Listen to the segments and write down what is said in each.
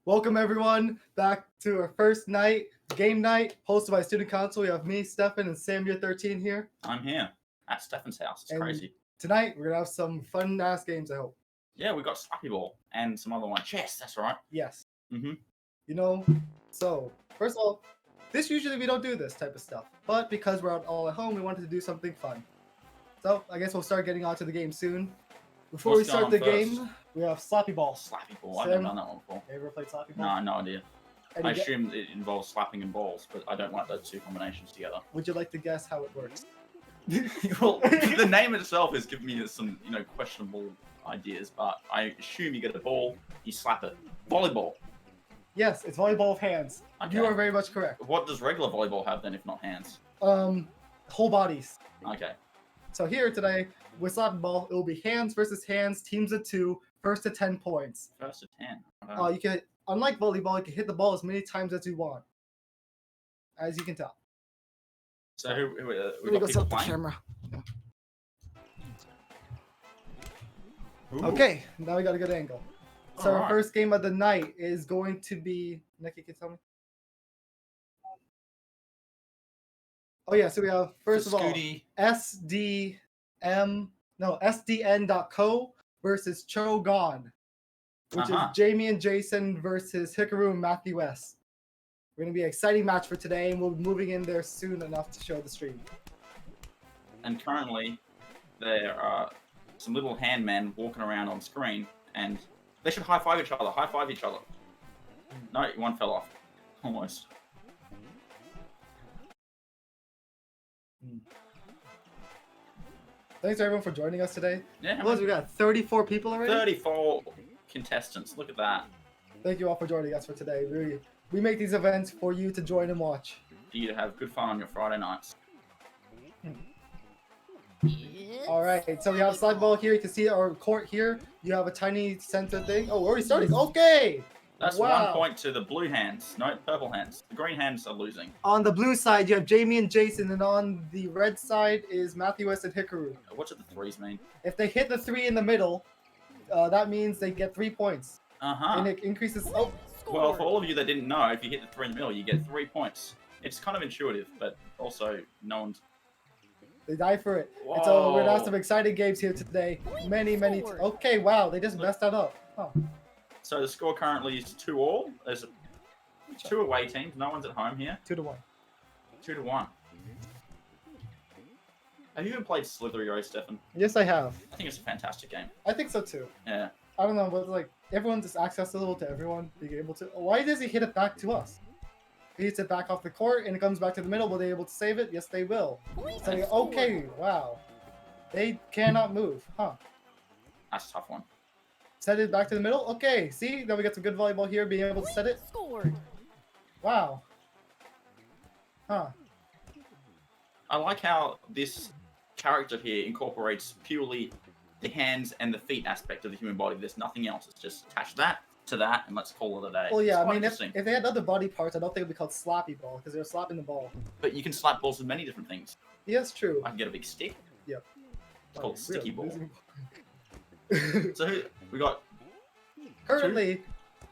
Welcome everyone back to our first game night, hosted by Student Council. We have me, Stefan, and Sam Year 13 here. I'm here at Stefan's house. It's crazy. Tonight we're gonna have some fun ass games, I hope. Yeah, we got Slappy Ball and some other ones. Yes, that's right. Yes. Mm-hmm. You know, so first of all, usually we don't do this type of stuff, but because we're all at home, we wanted to do something fun. So I guess we'll start getting onto the game soon. Before we start the game, we have Slappy Ball. Slappy Ball. I've never done that one before. You ever played Slappy Ball? No, no idea. I assume it involves slapping and balls, but I don't like those two combinations together. Would you like to guess how it works? Well, the name itself is giving me some, questionable ideas, but I assume you get a ball, you slap it. Volleyball. Yes, it's volleyball with hands. Okay. You are very much correct. What does regular volleyball have then, if not hands? Whole bodies. Okay. So here today, with Slappy Ball, it will be hands versus hands, teams of 2, first to 10 points. First to 10. You can, unlike volleyball, you can hit the ball as many times as you want, as you can tell. So we got people playing? The camera. Yeah. Okay, now we got a good angle. So our first game of the night is going to be. Nikki, can you tell me? Oh yeah, so we have first of all SDN.co versus Chogon, which is Jamie and Jason versus Hikaru and Matthew S. We're gonna be an exciting match for today, and we'll be moving in there soon enough to show the stream. And currently, there are some little handmen walking around on screen, and they should high five each other. High five each other. No, one fell off, almost. Thanks everyone for joining us today. Yeah, we got 34 people already. 34 contestants. Look at that. Thank you all for joining us for today. We make these events for you to join and watch. For you to have good fun on your Friday nights. All right, so we have Slappy Ball here. You can see our court here. You have a tiny center thing. Oh, we're already starting. Okay. That's 1 point to the blue hands. No, purple hands. The green hands are losing. On the blue side, you have Jamie and Jason, and on the red side is Matthew S. and Hikaru. What do the threes mean? If they hit the 3 in the middle, that means they get 3 points. And it increases. Oh. Well, for all of you that didn't know, if you hit the 3 in the middle, you get 3 points. It's kind of intuitive, but also no one's. They die for it. And so we're gonna have some exciting games here today. Many. Okay, wow, they just messed that up. Oh. So the score currently is 2-all. There's 2 away teams. No one's at home here. 2-1. 2-1. Have you even played Slithery Rose, Stefan? Yes, I have. I think it's a fantastic game. I think so too. Yeah. I don't know, but like everyone's just accessible to everyone being able to. Why does he hit it back to us? He hits it back off the court and it comes back to the middle. Will they be able to save it? Yes, they will. So okay, wow. They cannot move, huh? That's a tough one. Set it back to the middle. Okay, see, then we got some good volleyball here, being able to set it. Wow. Huh. I like how this character here incorporates purely the hands and the feet aspect of the human body. There's nothing else. It's just attach that to that, and let's call it a day. Well, yeah, I mean, if they had other body parts, I don't think it would be called Slappy Ball, because they're slapping the ball. But you can slap balls with many different things. Yeah, that's true. I can get a big stick. Yep. It's called Sticky Ball. So we got. Currently,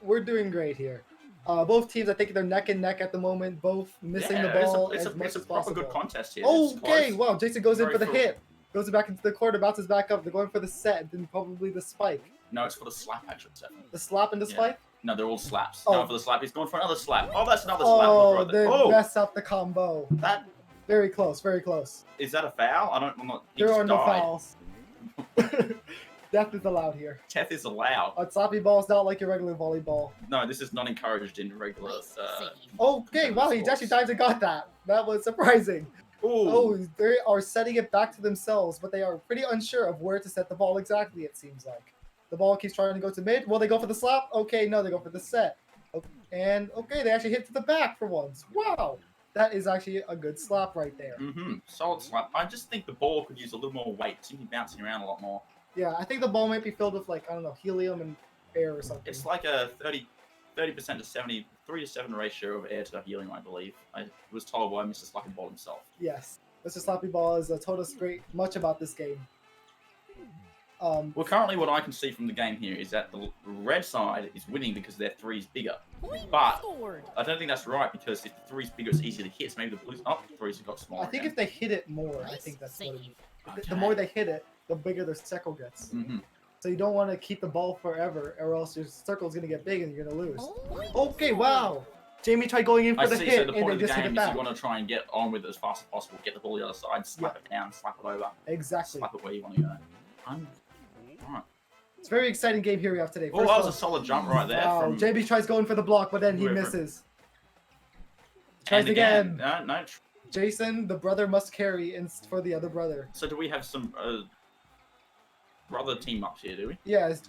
we're doing great here. Both teams, I think they're neck and neck at the moment, both missing the ball as much as possible. It's a proper good contest here. Okay, wow, Jason goes in for the hit. Goes back into the corner, bounces back up. They're going for the set, and then probably the spike. No, it's for the slap, actually. The slap and the spike? No, they're all slaps. Going for the slap. He's going for another slap. Oh, that's another slap. They mess up the combo. That. Very close, very close. Is that a foul? I'm not. There are no fouls. Death is allowed here. Death is allowed. Slappy Ball is not like your regular volleyball. No, this is not encouraged in regular. Okay, wow, he actually dives and got that. That was surprising. Ooh. Oh, they are setting it back to themselves, but they are pretty unsure of where to set the ball exactly, it seems like. The ball keeps trying to go to mid. Will they go for the slap? Okay, no, they go for the set. And, okay, they actually hit to the back for once. Wow. That is actually a good slap right there. Solid slap. I just think the ball could use a little more weight. It seems to be bouncing around a lot more. Yeah, I think the ball might be filled with, like, I don't know, helium and air or something. It's like a 30% to 70, 3 to 7 ratio of air to helium, I believe. I was told by Mr. Slappy Ball himself. Yes. Mr. Slappy Ball has told us much about this game. Well, currently what I can see from the game here is that the red side is winning because their 3's bigger. But I don't think that's right because if the 3's bigger, it's easier to hit. So maybe the blues, oh, the 3's have got smaller. I think again. if they hit it more, I think that's what it is. Okay. The more they hit it, the bigger their circle gets. Mm-hmm. So you don't want to keep the ball forever, or else your circle's gonna get big and you're gonna lose. Okay, wow. Jamie tried going in for I the see. hit So the and point then of the just hit game it is back. you want to try and get on with it as fast as possible. Get the ball the other side, slap it down, slap it over, Exactly. slap it where you want to go. Alright. It's a very exciting game here we have today. Oh, First that was off- a solid jump right there. Wow, From JB tries going for the block, but then he whoever. misses. Tries and again. No. Jason, the brother must carry for the other brother. So do we have some brother team ups here? Do we? Yeah, it's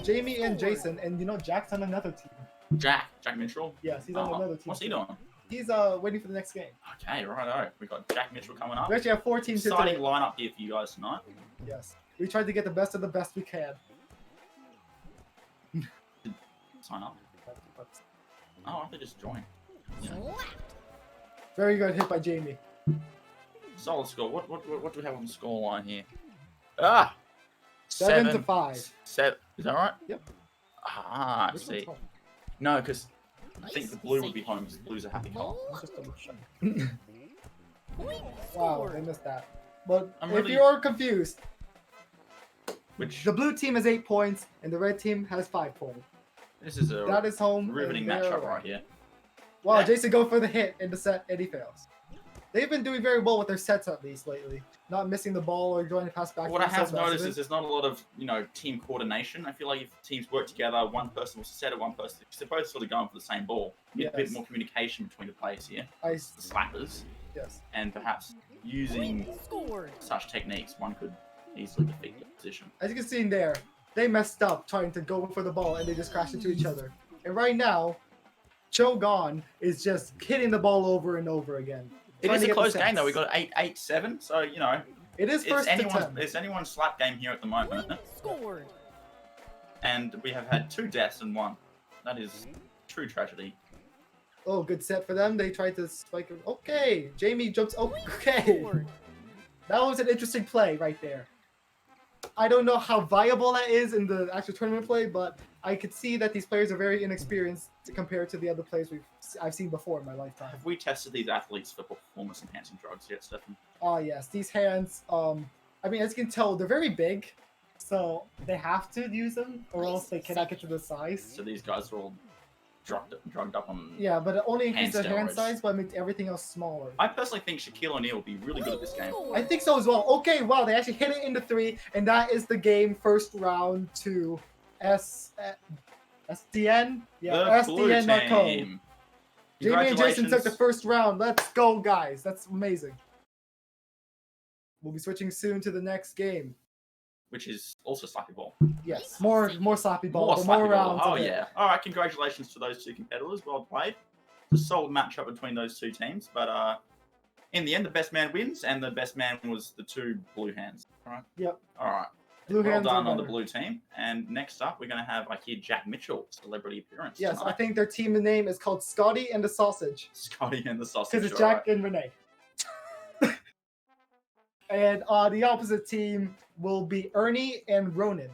Jamie and Jason, and you know Jack's on another team. Jack Mitchell. Yes, he's on another team. What's he doing? He's waiting for the next game. Okay, righto. We got Jack Mitchell coming up. We actually have 4 teams here Exciting today. lineup here for you guys tonight. Yes, we tried to get the best of the best we can. Sign up. Oh, I have to just join. Yeah. Very good hit by Jamie. Solid score. What do we have on the score line here? Ah, 7 to 5. 7. Is that right? Yep. Ah, I Which see. one's home? No, because I think the blue would be home because the blue's a happy color. Let's just double check. Wow, they missed that. But I'm if really- you're confused, Which the blue team has 8 points and the red team has 5 points. this is a That is home. riveting and they're matchup away. right here. Wow, Yeah. Jason go for the hit in the set and he fails. They've been doing very well with their sets at least lately. Not missing the ball or going to pass back. What to I have themselves noticed after is there's not a lot of team coordination. I feel like if teams work together, one person will set it, one person because they're both sort of going for the same ball. You get a bit Yes. more communication between the players here, I, the slappers, yes. and perhaps using such techniques, one could easily defeat the position. As you can see in there, they messed up trying to go for the ball and they just crashed into each other. And right now, Chogon is just hitting the ball over and over again. It trying is to a get the close game sets. though. We got 8-7, so It is it's first to anyone's 10. it's anyone's slap game here at the moment. And we have had 2 deaths and 1. That is true tragedy. Oh, good set for them. They tried to spike it. Okay, Jamie jumps. Okay, that was an interesting play right there. I don't know how viable that is in the actual tournament play, but I could see that these players are very inexperienced compared to the other players I've seen before in my lifetime. Have we tested these athletes for performance enhancing drugs yet, Stefan? Oh yes, these hands. I mean, as you can tell, they're very big, so they have to use them, or else they cannot get to the size. So these guys are all drugged up on. Yeah, but it only increases their hand steroids. size, but it makes everything else smaller. I personally think Shaquille O'Neal would be really good at this game. I think so as well. Okay, wow, they actually hit it into 3, and that is the game. First round to SDN. Yeah, The blue SDN.co. team. Jamie and Jason took the Congratulations. first round. Let's go, guys. That's amazing. We'll be switching soon to the next game. Which is also Slappy Ball. Yes, more Slappy Ball, More but Slappy more Ball. rounds. Oh of it. yeah. All right. Congratulations to those 2 competitors. Well played. It's a solid matchup between those 2 teams, but in the end, the best man wins, and the best man was the 2 blue hands. All right. Yep. All right. Blue Well hands are done on the better. blue team. And next up, we're going to have, Jack Mitchell, celebrity appearance. Yes, I tonight. think their team name is called Scotty and the Sausage. Scotty and the sausage. Because it's all Jack and Renee. And the opposite team will be Ernie and Ronan.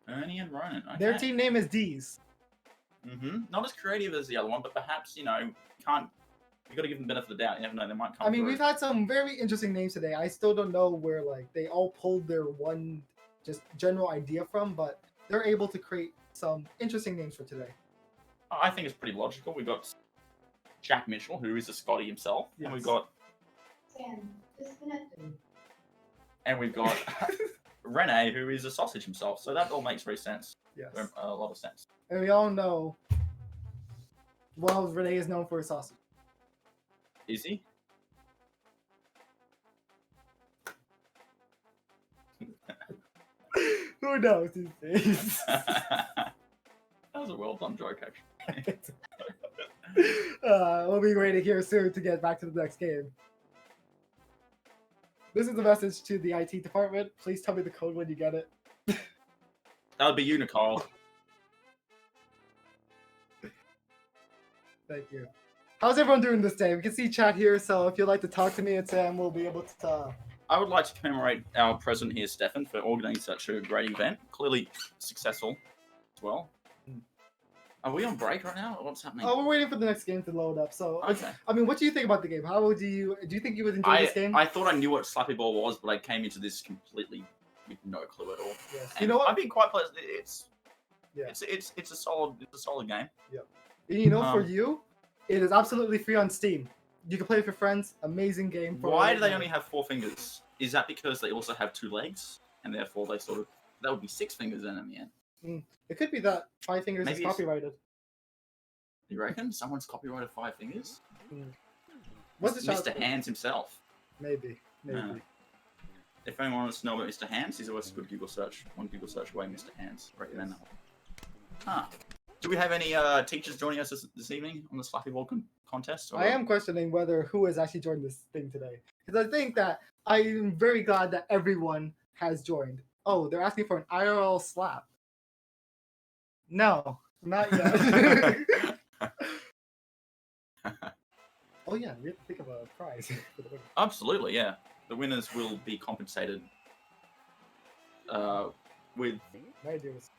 right. Ernie and Ronan. Okay. Their team name is D's. Not as creative as the other one, but perhaps, you got to give them the benefit of the doubt. You never know, they might come I mean, through. we've had some very interesting names today. I still don't know where they all pulled their one just general idea from, but they're able to create some interesting names for today. I think it's pretty logical. We've got Jack Mitchell, who is a Scotty himself, and we've Yes. got Rene, who is a sausage himself. So that all makes very sense. Yes. A lot of sense. And we all know, well, Renee is known for his sausage. Is he? Who knows these days? That was a well done joke, actually. We'll be waiting here soon to get back to the next game. This is the message to the IT department. Please tell me the code when you get it. That would be you, Nicole. Thank you. How's everyone doing this day? We can see chat here, so if you'd like to talk to me and Sam, we'll be able to I would like to commemorate our president here, Stefan, for organizing such a great event. Clearly successful as well. Are we on break right now? Or what's happening? Oh, we're waiting for the next game to load up. So, Okay. I mean, what do you think about the game? How would do you think you would enjoy this game? I thought I knew what Slappy Ball was, but I came into this completely with no clue at all. Yes. And You know what? I've been quite pleasant. Yeah. It's a solid game. And you know, for you, it is absolutely free on Steam. You can play with your friends. Amazing game. Why do they only have 4 fingers? Is that because they also have 2 legs, and therefore they sort of that would be 6 fingers then in the end? It could be that 5 fingers Maybe is copyrighted. You reckon someone's copyrighted 5 fingers? What's the Mr. Hands himself? Maybe. If anyone wants to know about Mr. Hands, he's always a good Google search. One Google search away, Mr. Hands. Recommend that one. Do we have any teachers joining us this evening on the Slappy Ball contest? Or... I am questioning who has actually joined this thing today. Because I think that I am very glad that everyone has joined. Oh, they're asking for an IRL slap. No, not yet. Oh yeah, we have to think of a prize for the winner. Absolutely, yeah. The winners will be compensated with... My idea was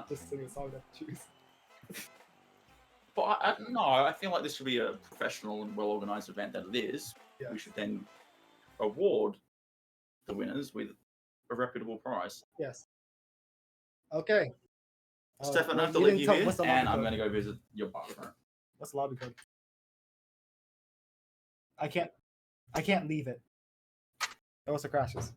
just sing a song that I choose. But no, I feel like this should be a professional and well-organized event that it is. Yeah. We should then award the winners with a reputable prize. Yes. Okay. Stefan, I have to leave you here, and I'm going to go visit your bathroom. What's the lobby code? I can't leave it. It also crashes.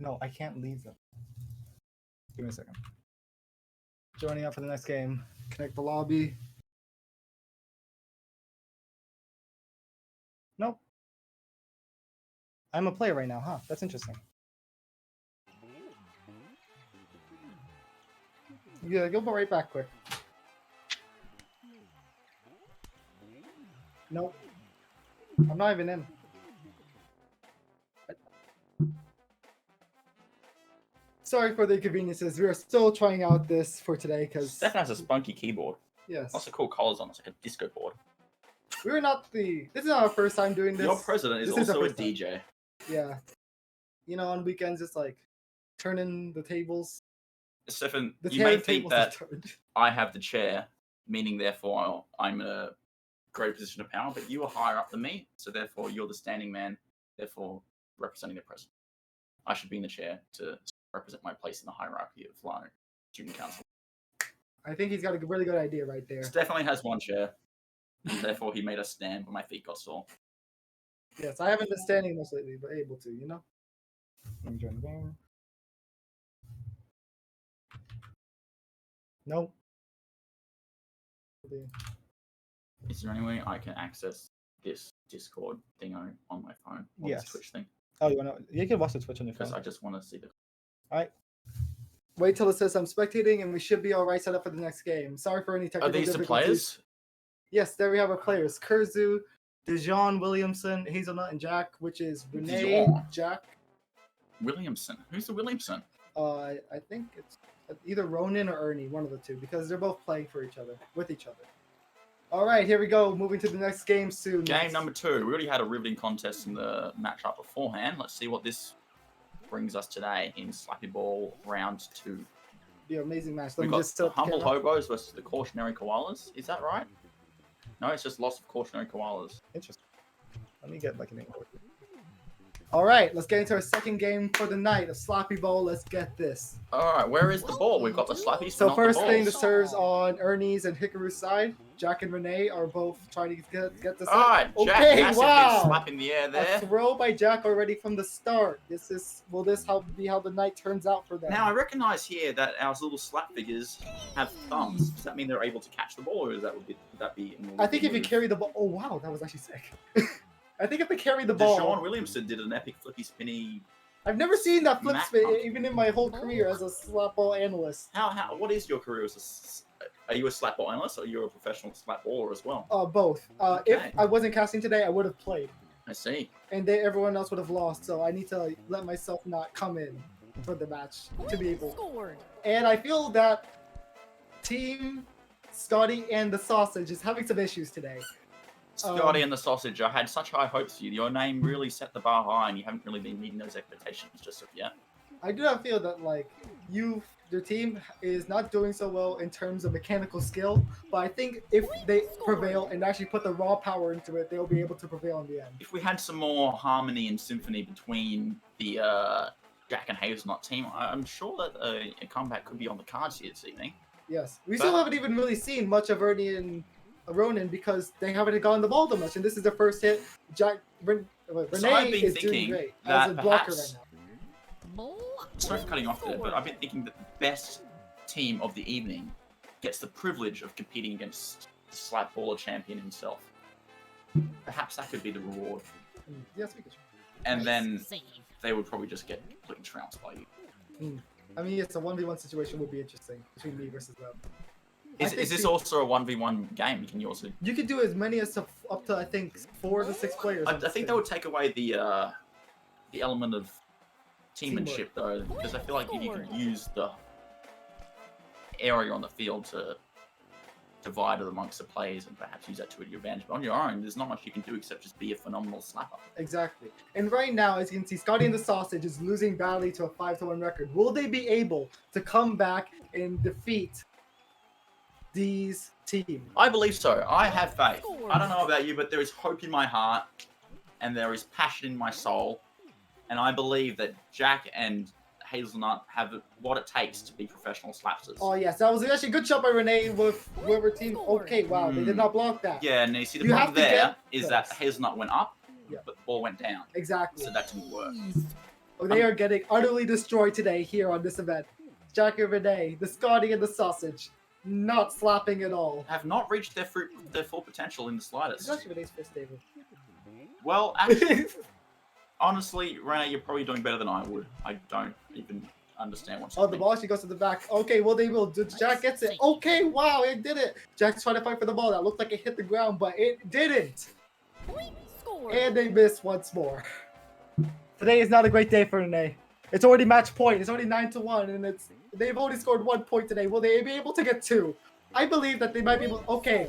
No, I can't leave them. Give me a second. Joining up for the next game. Connect the lobby. Nope. I'm a player right now, huh? That's interesting. Yeah, you'll be right back quick. Nope. I'm not even in. Sorry for the inconveniences. We are still trying out this for today because Stefan has a spunky keyboard. Yes. Lots of cool colors on it. It's like a disco board. We were not this is not our first time doing this. Your president is also a DJ. Yeah. You know, on weekends it's like turning the tables. Stefan, you may think that I have the chair, meaning therefore I'm in a great position of power, but you are higher up than me, so therefore you're the standing man, therefore representing the president. I should be in the chair to represent my place in the hierarchy of Lanna Student Council. I think he's got a really good idea right there. This definitely has one chair, and therefore he made us stand when my feet got sore. Yes, I haven't been standing much lately, but able to, you know? Let me join the game. Nope. Is there any way I can access this Discord thing on my phone? Or yes. This Twitch thing? Oh, you can watch the Twitch on your phone. Because I just want to see the... Alright. Wait till it says I'm spectating and we should be alright set up for the next game. Sorry for any technical difficulties. Are these the players? Yes, there we have our players. Kurzu, Dijon, Williamson, Hazelnut, and Jack, which is Renee, Dijon. Jack. Williamson. Who's the Williamson? I think it's either Ronan or Ernie, one of the two, because they're both playing for each other, with each other. All right, here we go. Moving to the next game soon. Game number 2. We already had a riveting contest in the matchup beforehand. Let's see what this brings us today in Slappy Ball round 2. Be an amazing match. We've got the Humble Hobos versus the Cautionary Koalas. Is that right? No, it's just loss of Cautionary Koalas. Interesting. Let me get like a name. All right, let's get into our second game for the night of Slappy Ball. Let's get this. All right, where is the ball? We've got the Slappies. So first thing that serves on Ernie's and Hikaru's side. Jack and Renee are both trying to get this. All right, Jack okay, massively wow. slapping the air there. A throw by Jack already from the start. Will this be how the night turns out for them? Now I recognize here that our little slap figures have thumbs. Does that mean they're able to catch the ball, or would that be? I think if you carry the ball. Oh wow, that was actually sick. I think if they carry the ball. Dijon Williamson did an epic flippy spinny. I've never seen that flip spin, even in my whole career as a slap ball analyst. What is your career as are you a slap ball analyst, or are you a professional slap baller as well? Both. Okay. If I wasn't casting today, I would have played. I see. And everyone else would have lost, so I need to let myself not come in. for the match to be able. Scored. And I feel that Team Scotty and the Sausage is having some issues today. Scotty and the Sausage, I had such high hopes for you. Your name really set the bar high, and you haven't really been meeting those expectations just of yet. I do not feel that like your team is not doing so well in terms of mechanical skill, but I think if they prevail and actually put the raw power into it, they'll be able to prevail in the end. If we had some more harmony and symphony between the Jack and Hazelnut team, I'm sure that a comeback could be on the cards here this evening. Yes, we still haven't even really seen much of Ernie and Ronan because they haven't gotten the ball that much, and this is their first hit. Renee is doing great as a blocker right now. Sorry for cutting off there, but I've been thinking that the best team of the evening gets the privilege of competing against the Slappy Ball champion himself. Perhaps that could be the reward. Yes, we could. And then they would probably just get completely trounced by you. I mean, yes, a 1v1 situation would be interesting between me versus them. Is this also a 1v1 game? Can you also? You could do as many as up to I think 4 to 6 players. I think that would take away the element of teammanship though, because I feel like if you could use the area on the field to divide it amongst the players and perhaps use that to your advantage. But on your own, there's not much you can do except just be a phenomenal slapper. Exactly. And right now, as you can see, Scotty and the Sausage is losing badly to a 5-1 record. Will they be able to come back and defeat these teams? I believe so. I have faith. I don't know about you, but there is hope in my heart and there is passion in my soul. And I believe that Jack and Hazelnut have what it takes to be professional slapsters. Oh, yes. That was actually a good shot by Renee with whoever team. Okay, wow. They did not block that. Yeah, and you see the problem there is that Hazelnut went up, but the ball went down. Exactly. So that didn't work. Oh, they are getting utterly destroyed today here on this event. Jack and Renee, the Scotty and the Sausage, not slapping at all. Have not reached their full potential in the slightest. It's actually Renee's first table. Well, actually, honestly, Renee, you're probably doing better than I would. I don't even understand what's happening. The ball actually goes to the back. Okay, well, they will. Jack gets it. Okay, wow, it did it. Jack's trying to fight for the ball. That looked like it hit the ground, but it didn't. And they missed once more. Today is not a great day for Renee. It's already match point. It's already 9-1, and they've only scored 1 point today. Will they be able to get 2? I believe that they might be able. Okay,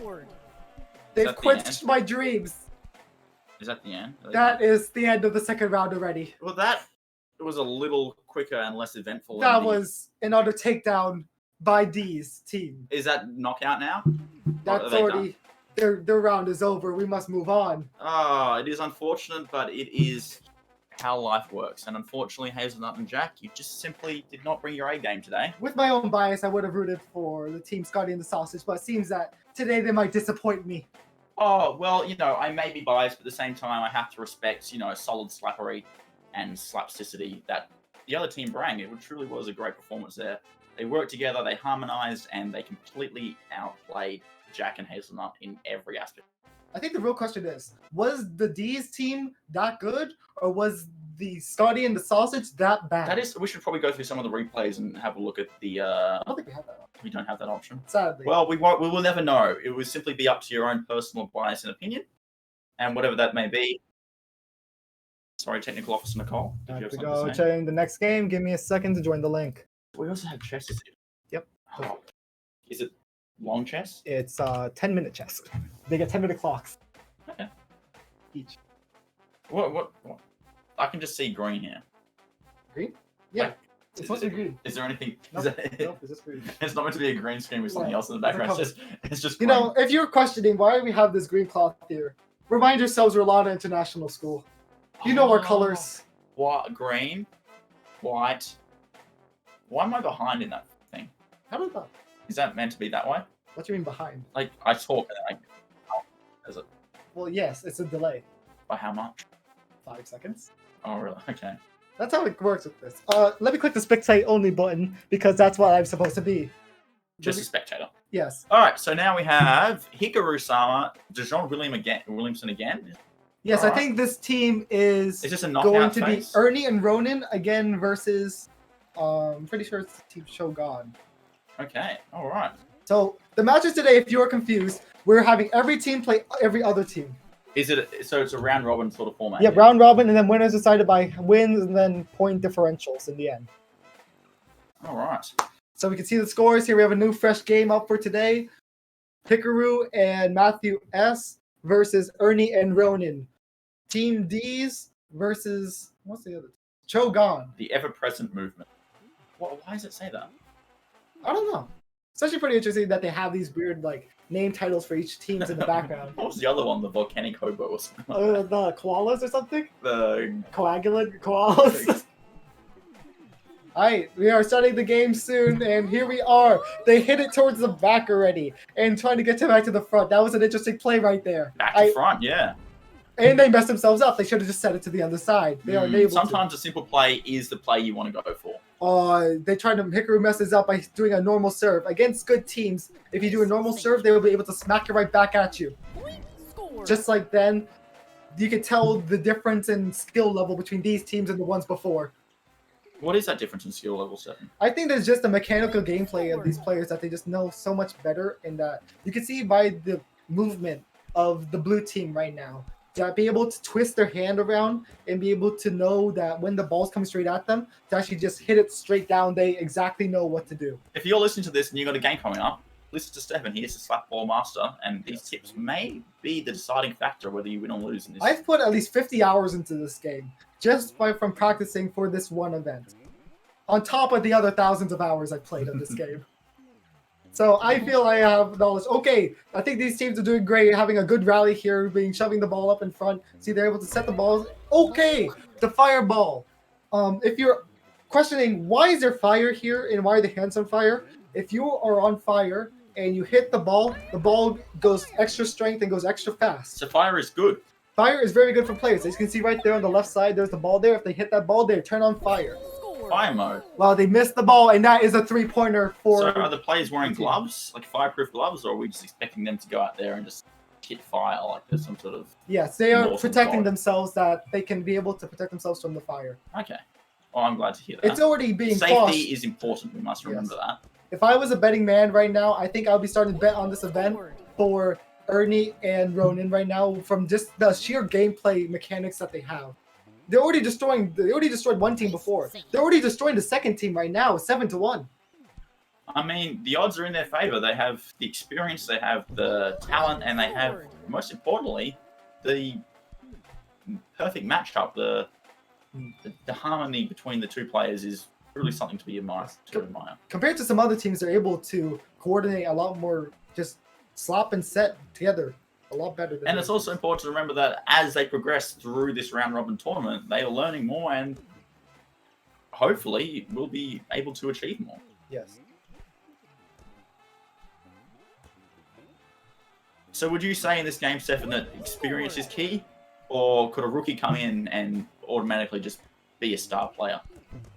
they've quenched my dreams. Is that the end? That is the end of the second round already. Well, that was a little quicker and less eventful. That was another takedown by D's team. Is that knockout now? That's already their round is over. We must move on. Oh, it is unfortunate, but it is how life works. And unfortunately, Hazelnut and Jack, you just simply did not bring your A game today. With my own bias, I would have rooted for the team Scotty and the Sausage, but it seems that today they might disappoint me. Oh, well, I may be biased, but at the same time, I have to respect, solid slappery and slapsticity that the other team brought. It truly was a great performance there. They worked together, they harmonized, and they completely outplayed Jack and Hazelnut in every aspect. I think the real question is, was the D's team that good, or was the Scotty and the Sausage that bad? We should probably go through some of the replays and have a look at the... I don't think we have that option. We don't have that option. Sadly. Well, we will never know. It will simply be up to your own personal bias and opinion, and whatever that may be. Sorry, Technical Officer Nicole. I have to go check the next game. Give me a second to join the link. We also have chess. Yep. Oh. Is it long chess? It's 10-minute chess. They get 10-minute clocks. Okay. Each. What? I can just see green here. Green? Yeah. It's supposed to be green. Is there anything? Nope, it's just green. It's not meant to be a green screen with something else in the background. It's just green. If you're questioning why we have this green cloth here, remind yourselves we're Lanna International School. You know our colors. What? Green, white. Why am I behind in that thing? How about that? Is that meant to be that way? What do you mean behind? Like I talk and is it? Well, yes, it's a delay. By how much? 5 seconds. Oh, really? Okay. That's how it works with this. Let me click the spectate only button because that's what I'm supposed to be. Just a spectator. Yes. All right. So now we have Hikaru-sama, Dijon Williamson again. Yes, I think this team is this a knockout going to phase? be Ernie and Ronan again versus. I'm pretty sure it's Team Shogun. Okay. All right. So the matches today, if you are confused, we're having every team play every other team. Is it so? It's a round robin sort of format. Yeah, round robin, and then winners decided by wins and then point differentials in the end. All right. So we can see the scores here. We have a new fresh game up for today. Hikaru and Matthew S versus Ernie and Ronin. Team D's versus what's the other? Chogan. The ever-present movement. Why does it say that? I don't know. It's actually pretty interesting that they have these weird like name titles for each teams in the background. What was the other one? The volcanic hobo or something like The koalas or something? The Coagulant koalas. Alright, we are starting the game soon, and here we are. They hit it towards the back already, and trying to get back to the front. That was an interesting play right there. back to front, yeah. And they messed themselves up. They should have just set it to the other side. They are unable Sometimes a simple play is the play you want to go for. They tried to Hikaru messes up by doing a normal serve. Against good teams, if you do a normal serve, they will be able to smack it right back at you. Just like then, you can tell the difference in skill level between these teams and the ones before. What is that difference in skill level 7? I think there's just a mechanical gameplay of these players that they just know so much better, and that you can see by the movement of the blue team right now. To be able to twist their hand around and be able to know that when the ball's coming straight at them, to actually just hit it straight down, they exactly know what to do. If you're listening to this and you've got a game coming up, listen to Stefan. He is the Slap Ball master, and these tips may be the deciding factor whether you win or lose in this. I've put at least 50 hours into this game just from practicing for this one event, on top of the other thousands of hours I've played of this game. So I feel I have knowledge. Okay, I think these teams are doing great, having a good rally here, shoving the ball up in front. See, they're able to set the balls. Okay, the fireball. If you're questioning why is there fire here and why are the hands on fire, if you are on fire and you hit the ball goes extra strength and goes extra fast. So fire is good. Fire is very good for players. As you can see right there on the left side, there's the ball there. If they hit that ball, they turn on fire. Fire mode. Well, they missed the ball, and that is a three-pointer for... So are the players wearing gloves, like fireproof gloves, or are we just expecting them to go out there and just hit fire like there's some sort of... Yes, they are Awesome protecting God. themselves, that they can be able to protect themselves from the fire. Okay. Well, I'm glad to hear that. It's already being Safety quashed. is important, we must remember that. If I was a betting man right now, I think I would be starting to bet on this event for Ernie and Ronin right now from just the sheer gameplay mechanics that they have. They already destroyed one team before. They're already destroying the second team right now, 7-1. I mean, the odds are in their favor. They have the experience, they have the talent, and they have, most importantly, the perfect matchup. The harmony between the two players is really something to be admired. Compared to some other teams, they're able to coordinate a lot more, just slap and set together a lot better. And it's also important to remember that as they progress through this round-robin tournament, they are learning more and hopefully will be able to achieve more. Yes. So would you say in this game, Stefan, that experience is key? Or could a rookie come in and automatically just be a star player?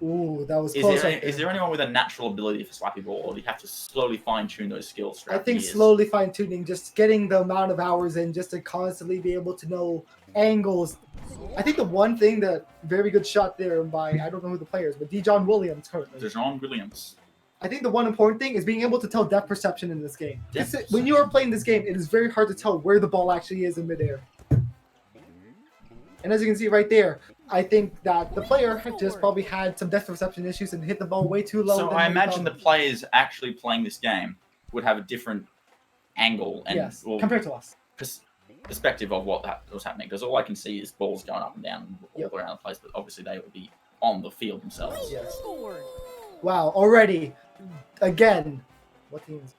Ooh, that was close. Is there anyone with a natural ability for Slappy Ball, or do you have to slowly fine-tune those skills? I think slowly fine-tuning, just getting the amount of hours in, just to constantly be able to know angles. I think the one thing that very good shot there by, I don't know who the player is, but Dijon Williams currently. Dijon Williams. I think the one important thing is being able to tell depth perception in this game. When you are playing this game, it is very hard to tell where the ball actually is in midair. And as you can see right there, I think that the player had just probably had some depth perception issues and hit the ball way too low. So I imagine the players actually playing this game would have a different angle and compared to us. Perspective of what was happening. Because all I can see is balls going up and down all around the place, but obviously they would be on the field themselves. Yes. Wow, already, again, what teams?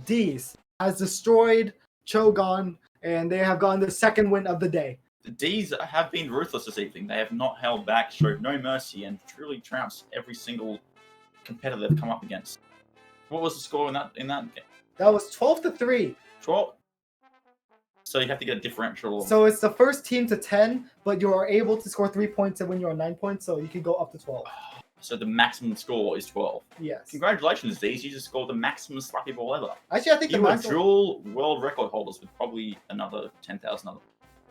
D's has destroyed Chogan, and they have gotten the second win of the day. The D's have been ruthless this evening. They have not held back, showed no mercy, and truly trounced every single competitor they've come up against. What was the score in that game? That was 12-3. 12. So you have to get a differential. So it's the first team to 10, but you are able to score 3 points when you're on 9 points, so you can go up to 12. So the maximum score is 12. Yes. Congratulations, D's. You just scored the maximum Slappy Ball ever. Actually, I think you were dual world record holders with probably another 10,000 other.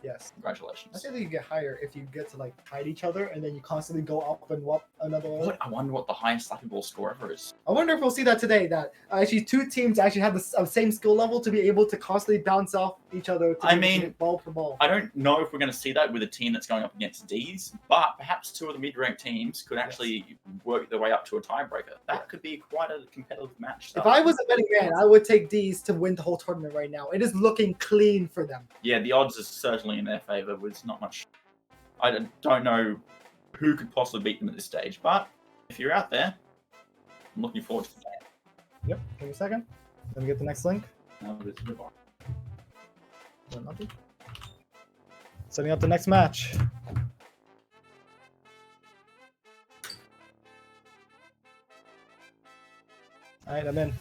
Yes. Congratulations. I think you get higher if you get to like hide each other and then you constantly go up and up another level. I wonder what the highest Slappy Ball score ever is. I wonder if we'll see that today, that actually two teams actually have the same skill level to be able to constantly bounce off each other. To I be able to mean, hit ball for ball. I don't know if we're going to see that with a team that's going up against D's, but perhaps two of the mid-ranked teams could actually work their way up to a tiebreaker. That could be quite a competitive match. If I was a betting man, I would take D's to win the whole tournament right now. It is looking clean for them. Yeah, the odds are certainly in their favor. There's not much. I don't know who could possibly beat them at this stage, but if you're out there, I'm looking forward to that. Yep. Give me a second. Let me get the next link. Nothing. Setting up the next match. All right, I'm in.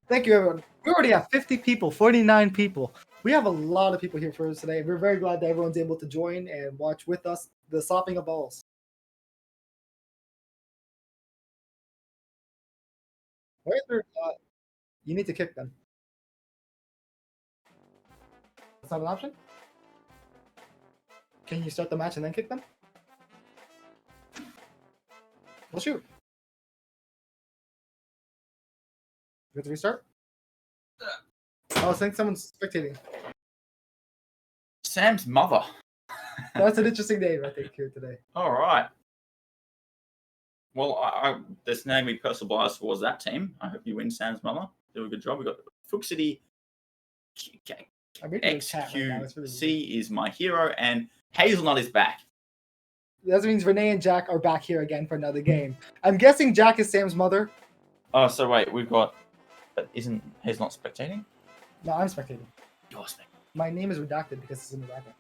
Thank you, everyone. We already have 50 people, 49 people. We have a lot of people here for us today. We're very glad that everyone's able to join and watch with us the Slapping of Balls. Wait, you need to kick them. That's not an option? Can you start the match and then kick them? Well, shoot. You have to restart? Oh, I think someone's spectating. Sam's mother. That's an interesting name, I think, here today. All right. Well, there's no me personal bias towards that team. I hope you win, Sam's mother. Do a good job. We got Fook City. XQC is my hero, and Hazelnut is back. That means Renee and Jack are back here again for another game. I'm guessing Jack is Sam's mother. Oh, so wait, we've got. But isn't Hazelnut spectating? No, I'm spectating. You're spectating. My name is redacted because it's in the background.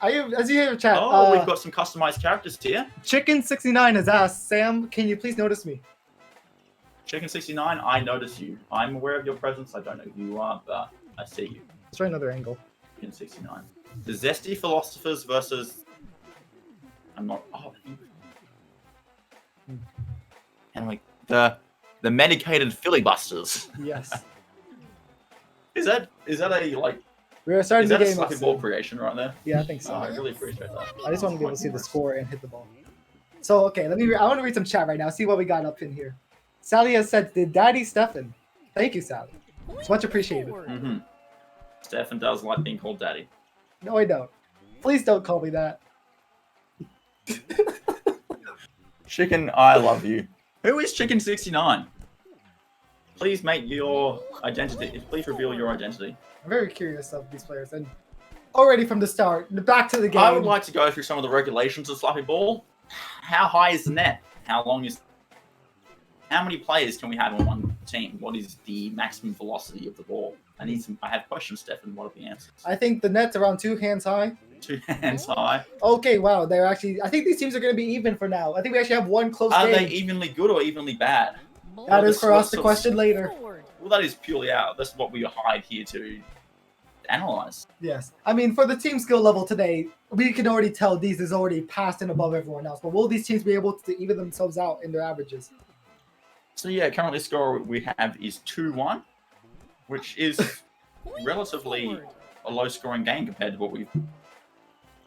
As you hear chat. Oh, we've got some customized characters here. Chicken69 has asked, Sam, can you please notice me? Chicken69, I notice you. I'm aware of your presence. I don't know who you are, but I see you. Let's try another angle. Chicken69. The Zesty Philosophers versus. I'm not. Oh. And like the medicated filibusters. Yes. Is that a like? We're starting the game. Is that a Slappy Ball creation right there? Yeah, I think so. Oh, I really appreciate that. I just want to be able to see the score and hit the ball. So okay, I want to read some chat right now. See what we got up in here. Sally has said, "Did Daddy Stefan?" Thank you, Sally. It's much appreciated. Mm-hmm. Stefan does like being called Daddy. No, I don't. Please don't call me that. Chicken, I love you. Who is Chicken69? Please make your identity. Please reveal your identity. I'm very curious of these players, and already from the start, back to the game. I would like to go through some of the regulations of Slappy Ball. How high is the net? How many players can we have on one team? What is the maximum velocity of the ball? I have questions, Stefan. What are the answers? I think the net's around 2 hands high. 2 hands high. Okay, wow. I think these teams are going to be even for now. I think we actually have one close game. Are they evenly good or evenly bad? That is for us to question later. Well, that is purely out. That's what we hide here to analyze. Yes. I mean, for the team skill level today, we can already tell these is already past and above everyone else. But will these teams be able to even themselves out in their averages? So yeah, currently score we have is 2-1, which is relatively a low-scoring game compared to what we've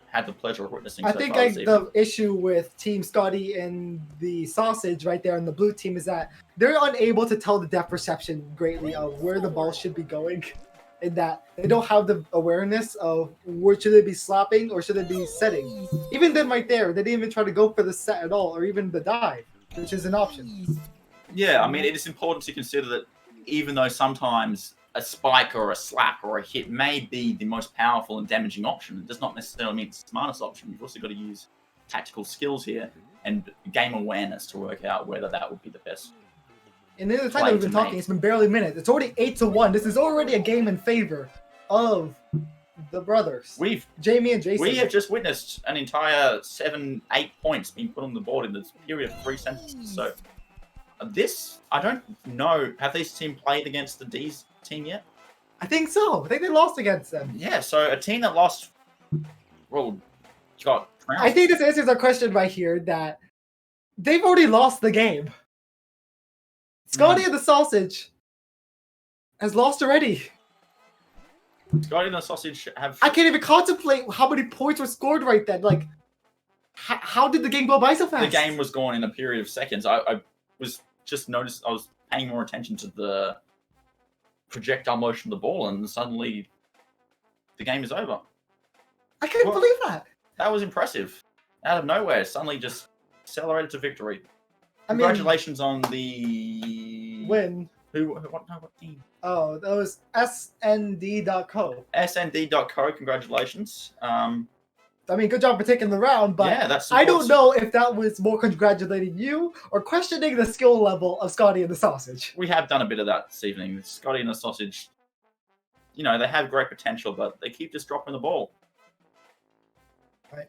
had the pleasure of witnessing so far this evening. The issue with Team Scotty and the Sausage right there on the blue team is that they're unable to tell the depth perception greatly of where the ball should be going, in that they don't have the awareness of where should they be slapping or should they be setting. Even them right there, they didn't even try to go for the set at all or even the dive, which is an option. Yeah, I mean, it is important to consider that even though sometimes a spike or a slap or a hit may be the most powerful and damaging option, it does not necessarily mean it's the smartest option. You've also got to use tactical skills here and game awareness to work out whether that would be the best. And in the time that we've been talking, it's been barely a minute. It's already 8-1. This is already a game in favor of the brothers. Jamie and Jason. We have just witnessed an entire 7-8 points being put on the board in the period of 3 sentences. So I don't know. Have these teams played against the D's team yet? I think so. I think they lost against them. Yeah, so a team that lost, well, got trounced. I think this answers our question right here that they've already lost the game. Scotty and the Sausage has lost already. Scotty and the Sausage have... I can't even contemplate how many points were scored right then. Like, how did the game go by so fast? The game was gone in a period of seconds. I was just noticed. I was paying more attention to the projectile motion of the ball, and suddenly the game is over. I couldn't believe that. That was impressive. Out of nowhere, suddenly just accelerated to victory. I mean, Congratulations on the win. What team? Oh, that was SND.co. SND.co. Congratulations. I mean, good job for taking the round, but yeah, that's I don't know if that was more congratulating you or questioning the skill level of Scotty and the Sausage. We have done a bit of that this evening. Scotty and the Sausage, you know, they have great potential, but they keep just dropping the ball. Right.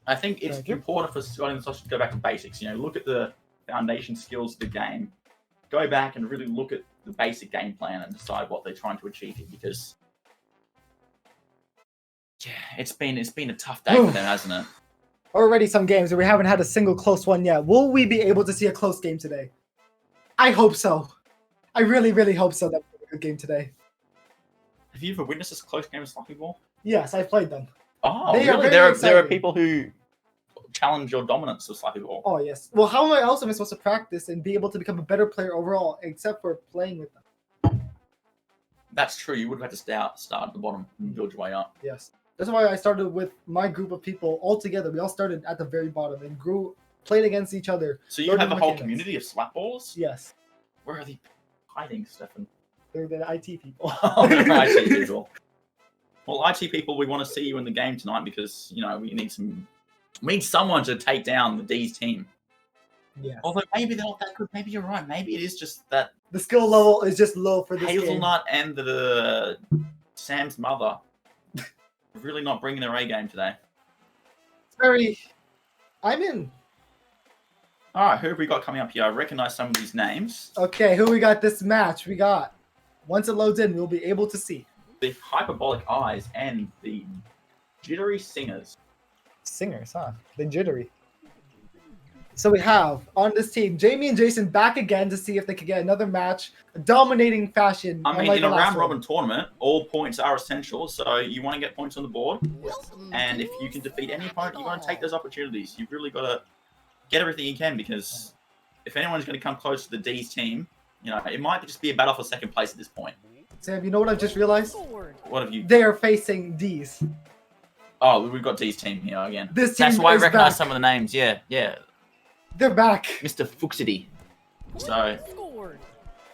I think it's important for Scotty and the Sausage to go back to basics. You know, look at the foundation skills of the game. Go back and really look at the basic game plan and decide what they're trying to achieve here, because yeah, it's been a tough day for them, hasn't it? Already some games where we haven't had a single close one yet. Will we be able to see a close game today? I hope so. I really, really hope so that we'll have a good game today. Have you ever witnessed this close game of Slappy Ball? Yes, I've played them. Oh, They are really? very There are exciting. people who challenge your dominance of Slappy Ball. Oh, yes. Well, how else am I supposed to practice and be able to become a better player overall, except for playing with them? That's true. You would have had to start at the bottom and build your way up. Yes. That's why I started with my group of people all together. We all started at the very bottom and played against each other. So you learning have a whole mechanics. community of slap balls? Yes. Where are they hiding, Stefan? They're the IT people. Oh, they're IT people. Well, IT people, we want to see you in the game tonight because, you know, we need someone to take down the D's team. Yeah. Although maybe they're not that good. Maybe you're right. Maybe it is just that The skill level is just low for this game. Hazelnut and the Sam's mother are really not bringing their A game today. I'm in. All right, who have we got coming up here? I recognize some of these names. Okay, who we got this match? We got, once it loads in, we'll be able to see. The Hyperbolic Eyes and the Jittery Singers. Singers, huh? The jittery. So we have on this team Jamie and Jason back again to see if they could get another match, a dominating fashion. I mean, unlike in a the last round-robin one. tournament, all points are essential, so you want to get points on the board. And if you can defeat any opponent, you want to take those opportunities. You've really got to get everything you can, because if anyone's going to come close to the D's team, you know, it might just be a battle for second place at this point. Sam, you know what I've just realized? What have you... They are facing D's. Oh, we've got D's team here again. This team That's why I is recognize back. some of the names. Yeah. They're back. Mr. Fuxity. So,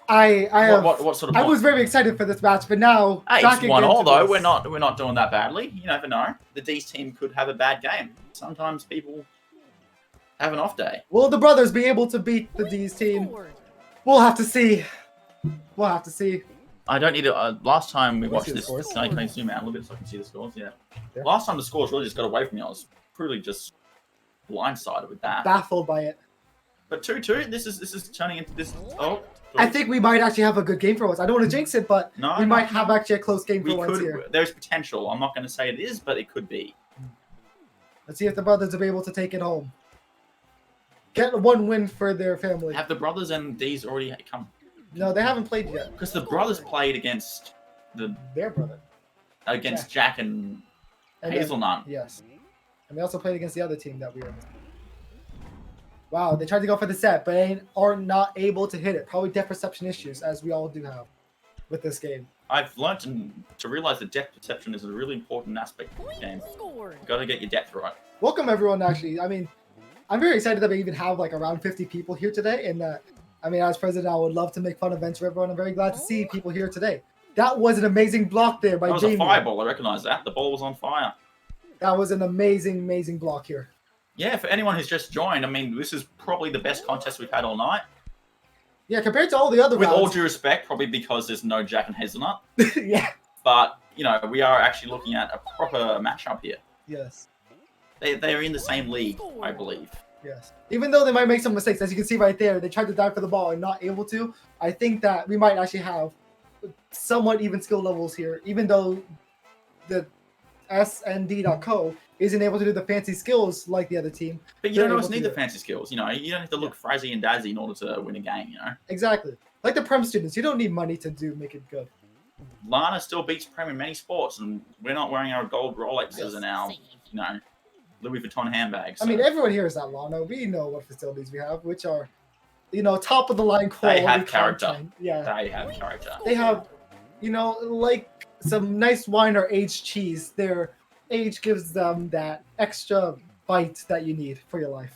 I what sort of... I was very excited for this match, but now Hey, back it's 1-all again to though. this. We're not doing that badly. You never know. The D's team could have a bad game. Sometimes people have an off day. Will the brothers be able to beat the D's team? We'll have to see. We'll have to see. I don't need to. Last time we Let's watched see the this, scores. can I zoom out a little bit so I can see the scores? Yeah. Yeah. Last time the scores really just got away from me. I was truly just blindsided with that. Baffled by it. But 2-2. This is turning into this. Oh. I think we might actually have a good game for once. I don't want to jinx it, but No, we no, might have actually a close game for we once could. here. There's potential. I'm not going to say it is, but it could be. Let's see if the brothers will be able to take it home. Get one win for their family. Have the brothers and D's already come? No, they haven't played yet. Because the brothers played against Their brother. Jack and And then- Hazelnut. yes. And they also played against the other team that we were in. Wow, they tried to go for the set, but are not able to hit it. Probably depth perception issues, as we all do have with this game. I've learned to realize that depth perception is a really important aspect of the game. You've got to get your depth right. Welcome, everyone, actually. I mean, I'm very excited that we even have, like, around 50 people here today. And, I mean, as president, I would love to make fun events for everyone. I'm very glad to see people here today. That was an amazing block there by That was Jamie. a fireball. I recognize that. The ball was on fire. That was an amazing, amazing block here. Yeah, for anyone who's just joined, I mean, this is probably the best contest we've had all night. Yeah, compared to all the other With all rounds. due respect, probably because there's no Jack and Hazelnut. Yeah. But, you know, we are actually looking at a proper matchup here. Yes. They're in the same league, I believe. Yes. Even though they might make some mistakes, as you can see right there, they tried to dive for the ball and not able to. I think that we might actually have somewhat even skill levels here, even though the SND.co isn't able to do the fancy skills like the other team. But you They're don't always able to need do the it. fancy skills. You know, you don't have to look frazzy and dazzy in order to win a game, you know. Exactly. Like the Prem students, you don't need money to make it good. Lanna still beats Prem in many sports, and we're not wearing our gold Rolexes and our, you know, Louis Vuitton handbags. I so mean, everyone here is at Lana. We know what facilities we have, which are, you know, top of the line quality. have character. content. Yeah. they have character. They have you know, like some nice wine or aged cheese, their age gives them that extra bite that you need for your life.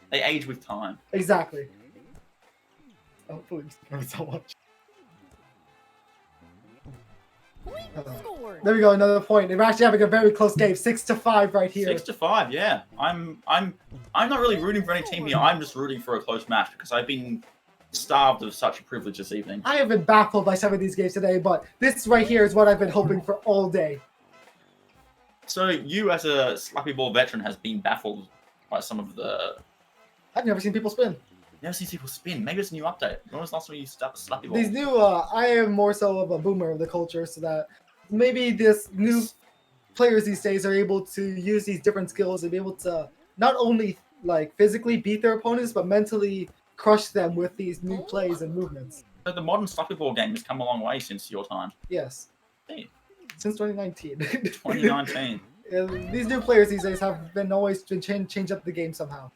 They age with time. Exactly. Oh, please, so much. There we go, another point. They're actually having a very close game, 6-5 right here. 6-5, yeah. I'm not really rooting for any team here. I'm just rooting for a close match because I've been starved of such a privilege this evening. I have been baffled by some of these games today, but this right here is what I've been hoping for all day. So you, as a Slappy Ball veteran, has been baffled by some of the... I've never seen people spin. Never seen people spin. Maybe it's a new update. When was the last time you started Slappy Ball? These new, I am more so of a boomer of the culture, so that maybe this new players these days are able to use these different skills and be able to not only like physically beat their opponents, but mentally crush them with these new plays and movements. So the modern Slappy Ball game has come a long way since your time. Yes. Hey. Since 2019. 2019. These new players these days have been always been change up the game somehow.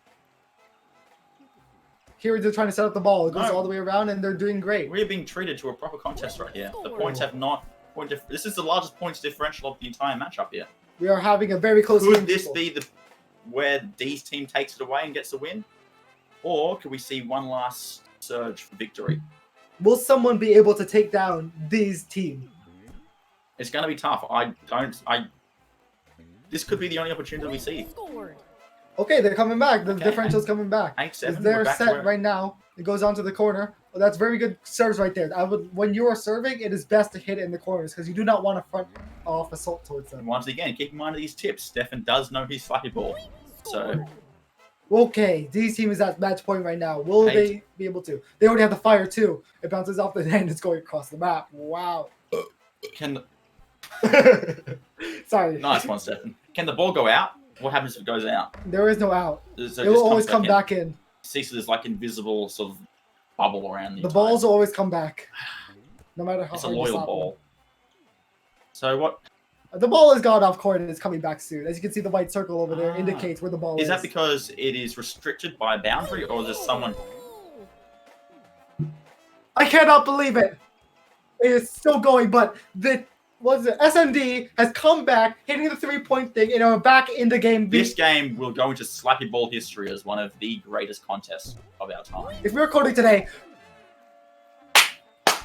Here they're trying to set up the ball. It goes all the way around, and they're doing great. We're being treated to a proper contest right here. The points have not... This is the largest points differential of the entire matchup here. We are having a very close game. Could this be where D's team takes it away and gets the win? Or could we see one last surge for victory? Will someone be able to take down D's team? It's going to be tough. This could be the only opportunity we see. Okay, they're coming back. The differential's coming back. 8-7. They're set right now. It goes onto the corner. Well, that's very good serves right there. When you are serving, it is best to hit it in the corners because you do not want to front off assault towards them. And once again, keep in mind these tips. Stefan does know his Slappy Ball. So... Okay, D's team is at match point right now. Will they be able to? They already have the fire too. It bounces off the end. It's going across the map. Wow. Sorry. Nice one, Stefan. Can the ball go out? What happens if it goes out? There is no out. So it will always come back in. See, so there's like invisible sort of bubble around the balls will always come back. No matter how it's a hard loyal ball. So what? The ball has gone off court and it's coming back soon. As you can see, the white circle over there indicates where the ball is. Is that because it is restricted by a boundary, or is there someone... I cannot believe it! It is still going, but SMD has come back, hitting the three-point thing, and are back in the game. This game will go into Slappy Ball history as one of the greatest contests of our time. If we're recording today,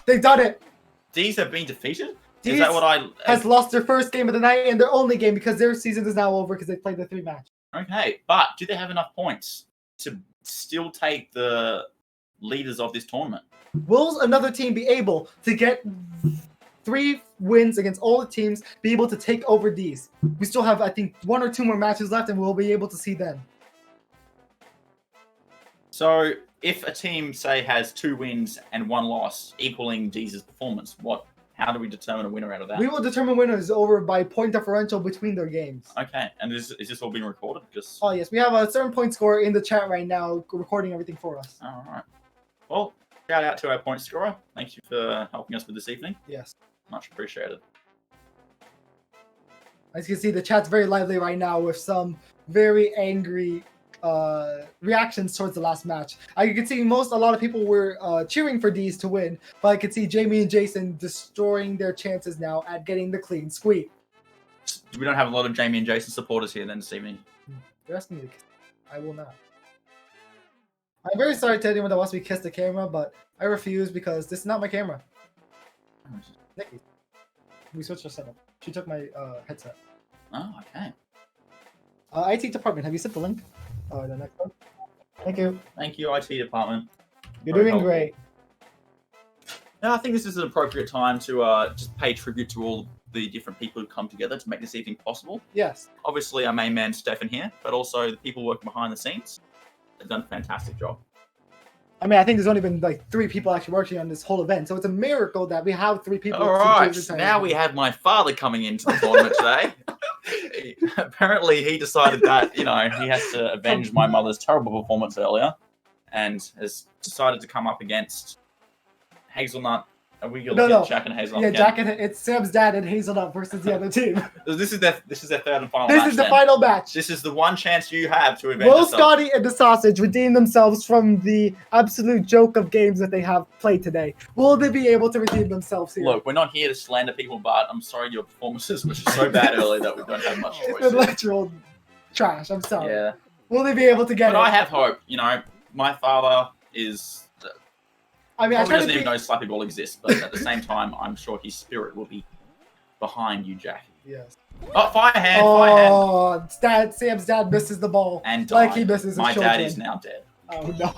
they've done it. D's have been defeated? D's is that what I... has lost their first game of the night and their only game because their season is now over because they played the 3 match. Okay, but do they have enough points to still take the leaders of this tournament? Will another team be able to get 3 wins against all the teams, be able to take over these? We still have, I think, 1 or 2 more matches left, and we'll be able to see them. So, if a team, say, has 2 wins and 1 loss, equaling D's performance, how do we determine a winner out of that? We will determine winners over by point differential between their games. Okay, and is this all being recorded? Oh, yes. We have a certain point scorer in the chat right now recording everything for us. All right. Well, shout out to our point scorer. Thank you for helping us with this evening. Yes. Much appreciated. As you can see, the chat's very lively right now with some very angry reactions towards the last match. I could see a lot of people were cheering for D's to win, but I could see Jamie and Jason destroying their chances now at getting the clean sweep. We don't have a lot of Jamie and Jason supporters here then this evening. You're asking me to kiss. I will not. I'm very sorry to anyone that wants me to kiss the camera, but I refuse because this is not my camera. Nikki. We switched our setup. She took my headset. Oh, okay. IT department, have you sent the link? Oh, the next one. Thank you. Thank you, IT department. You're doing great. Yeah, I think this is an appropriate time to just pay tribute to all the different people who come together to make this evening possible. Yes. Obviously, our main man, Stefan, here, but also the people working behind the scenes. They've done a fantastic job. I mean, I think there's only been like 3 people actually working on this whole event, so it's a miracle that we have 3 people. All right, now we have my father coming into the tournament today. Apparently, he decided that, he has to avenge my mother's terrible performance earlier and has decided to come up against Hazelnut, Are we No, looking no. at Jack and Hazelnut Yeah, again? Jack and it's Sam's dad and Hazelnut versus the other team. This is their third and final This match. is the then. final match. This is the one chance you have to avenge Will yourself. Scotty and the Sausage redeem themselves from the absolute joke of games that they have played today? Will they be able to redeem themselves here? Look, we're not here to slander people, but I'm sorry your performances were just so bad earlier that we don't have much choice. It's been literal trash. I'm sorry. Yeah. Will they be able to get But it? I have hope. You know, my father is... I mean, I Probably try to doesn't be... even know Slappy Ball exists, but at the same time, I'm sure his spirit will be behind you, Jack. Yes. Oh, fire hand, fire hand. Oh, Sam's dad misses the ball. And like died. he misses his My children. dad is now dead. Oh, no.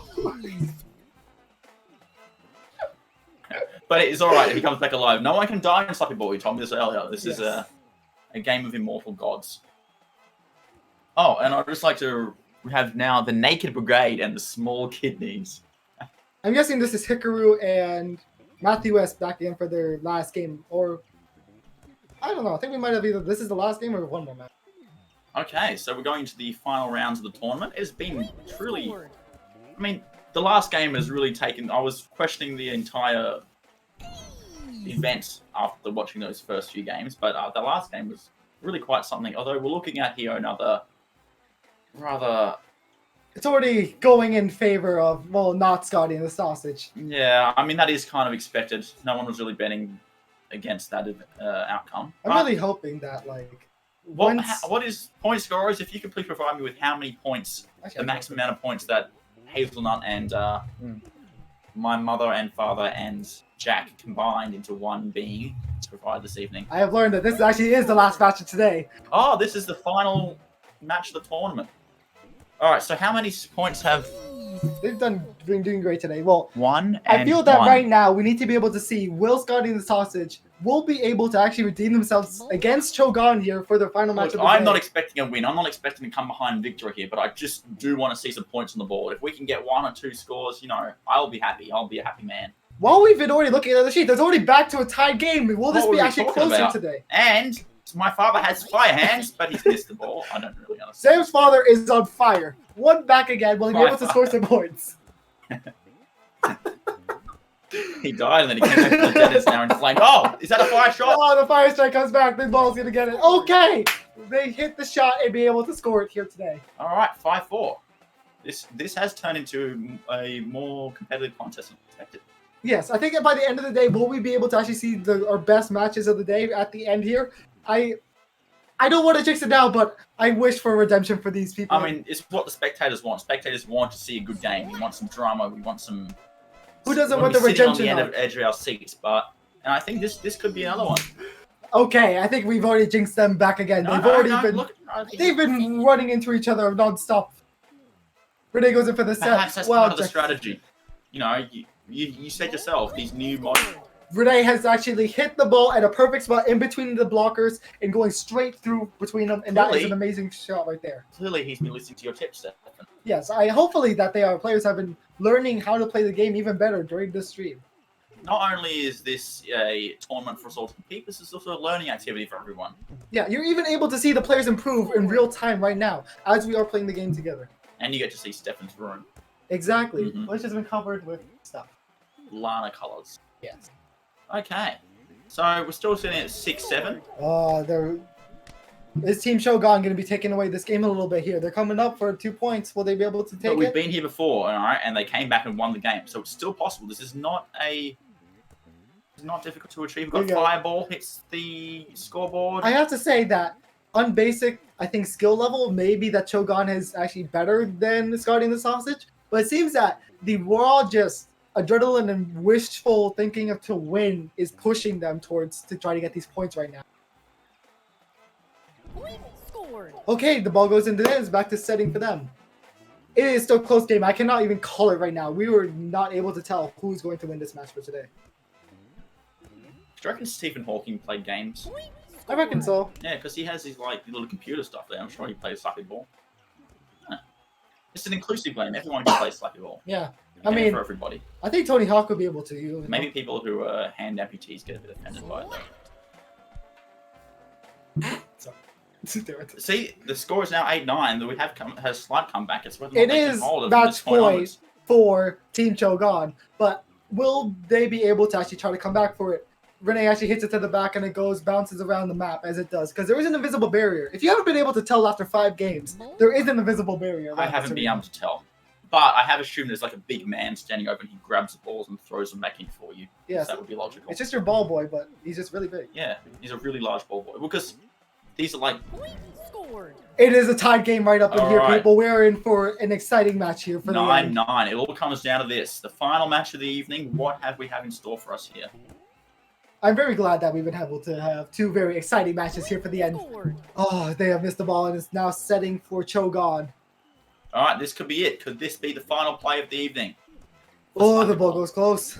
But it is alright if he comes back alive. No one can die in Slappy Ball. You told me this earlier. This is Yes. a game of immortal gods. Oh, and I'd just like to have now the Naked Brigade and the Small Kidneys. I'm guessing this is Hikaru and Matthew S. back in for their last game. Or, I don't know. I think we might have either this is the last game or one more match. Okay, so we're going to the final rounds of the tournament. It's been truly... I mean, the last game has really taken... I was questioning the entire event after watching those first few games, but the last game was really quite something. Although we're looking at here another rather... It's already going in favor of, well, not Scotty and the Sausage. Yeah, I mean, that is kind of expected. No one was really betting against that outcome. I'm But really hoping that, like... what is point scorers? If you could please provide me with how many points, the maximum amount of points that Hazelnut and my mother and father and Jack combined into one being to provide this evening. I have learned that this actually is the last match of today. Oh, this is the final match of the tournament. All right, so how many points have... They've been doing great today. Well, One and I feel that one. right now we need to be able to see will Scotty and the Sausage will be able to actually redeem themselves against Chogan here for their final match Look, of the I'm day. not expecting a win. I'm not expecting to come behind victory here, but I just do want to see some points on the board. If we can get 1 or 2 scores, you know, I'll be happy. I'll be a happy man. While we've been already looking at the sheet, there's already back to a tied game. Will this What be were we actually talking closer about? today? And my father has fire hands, but he's missed the ball. I don't really understand. Sam's father is on fire. One back again. Will he be My able to score some points? He died and then he came back to the dead. It's now inflamed. Oh, is that a fire shot? Oh, the fire strike comes back. Big ball's gonna get it. Okay, they hit the shot and be able to score it here today. All right, 5-4. This has turned into a more competitive contest than expected. Yes, I think that by the end of the day, will we be able to actually see our best matches of the day at the end here? I don't want to jinx it now, but I wish for redemption for these people. I mean, it's what the spectators want. Spectators want to see a good game. We want some drama. We want some... Who doesn't we want wanna the be sitting redemption on the edge of our seats, and I think this could be another one. Okay, I think we've already jinxed them back again. They've been running into each other non-stop. Renee goes in for the set. Perhaps that's part of the strategy. You know, you said yourself, these new models. Renee has actually hit the ball at a perfect spot in between the blockers and going straight through between them, and that is an amazing shot right there. Clearly, he's been listening to your tips, Stefan. Yes, hopefully that players have been learning how to play the game even better during this stream. Not only is this a tournament for us all to compete, this is also a learning activity for everyone. Yeah, you're even able to see the players improve in real time right now as we are playing the game together. And you get to see Stefan's room. Exactly, which has been covered with stuff. Lanna colors. Yes. Okay. So we're still sitting at 6-7. Is Team Shogun going to be taking away this game a little bit here? They're coming up for 2 points. Will they be able to take But we've it? been here before, all right, and they came back and won the game. So it's still possible. This is not difficult to achieve. We've got Fireball hits the scoreboard. I have to say that on basic, I think skill level, maybe that Shogun is actually better than Scotty and the Sausage. But it seems that the raw just adrenaline and wishful thinking of to win is pushing them towards to try to get these points right now. Okay, the ball goes into there. It's back to setting for them. It is still a close game. I cannot even call it right now. We were not able to tell who's going to win this match for today. Do you reckon Stephen Hawking played games? I reckon so. Yeah, because he has his little computer stuff there. I'm sure he plays Slappy Ball. Huh. It's an inclusive game. Everyone can play Slappy Ball. Yeah. I mean, for everybody. I think Tony Hawk would be able to. Maybe people who are hand amputees get a bit offended by it though. See, the score is now 8-9. We have a slight comeback. It's whether or not they can hold it match point for Team Shogun, but will they be able to actually try to come back for it? Renee actually hits it to the back and it bounces around the map as it does. Because there is an invisible barrier. If you haven't been able to tell after 5 games, there is an invisible barrier. I haven't been able to tell. But I have assumed there's like a big man standing over and he grabs the balls and throws them back in for you. Yes. That would be logical. It's just your ball boy, but he's just really big. Yeah, he's a really large ball boy. Because these are like... It is a tied game right up in here, right. people. We're in for an exciting match here for 9-9. It all comes down to this. The final match of the evening. What have we have in store for us here? I'm very glad that we've been able to have 2 very exciting matches here for the end. Oh, they have missed the ball and it's now setting for Chogon. All right, this could be it. Could this be the final play of the evening? Oh, the ball goes close.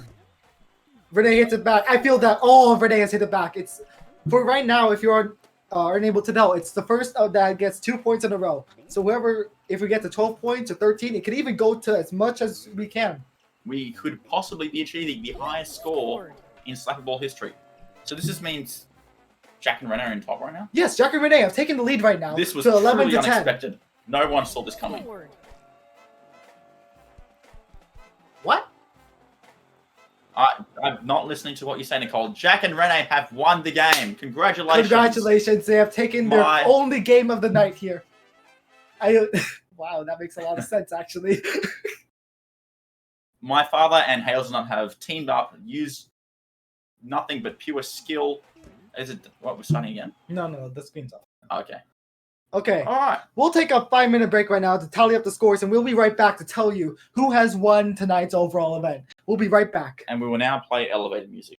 Renee hits it back. I feel that. Oh, Renee has hit it back. It's for right now. If you are unable to tell, it's the first that gets 2 points in a row. So whoever, if we get to 12 points or 13, it could even go to as much as we can. We could possibly be achieving the highest score in Slappy Ball history. So this just means Jack and Renee are in top right now? Yes, Jack and Renee have taken the lead right now. This was to 11 truly to 10. unexpected. No one saw this coming. What? I'm not listening to what you say, Nicole. Jack and Renee have won the game. Congratulations. Congratulations. They have taken their only game of the night here. Wow, that makes a lot of sense, actually. My father and Hazelnut have teamed up, used nothing but pure skill. Is it what we're starting again? No, the screen's off. Okay. Okay. All right. We'll take a 5-minute break right now to tally up the scores, and we'll be right back to tell you who has won tonight's overall event. We'll be right back. And we will now play elevated music.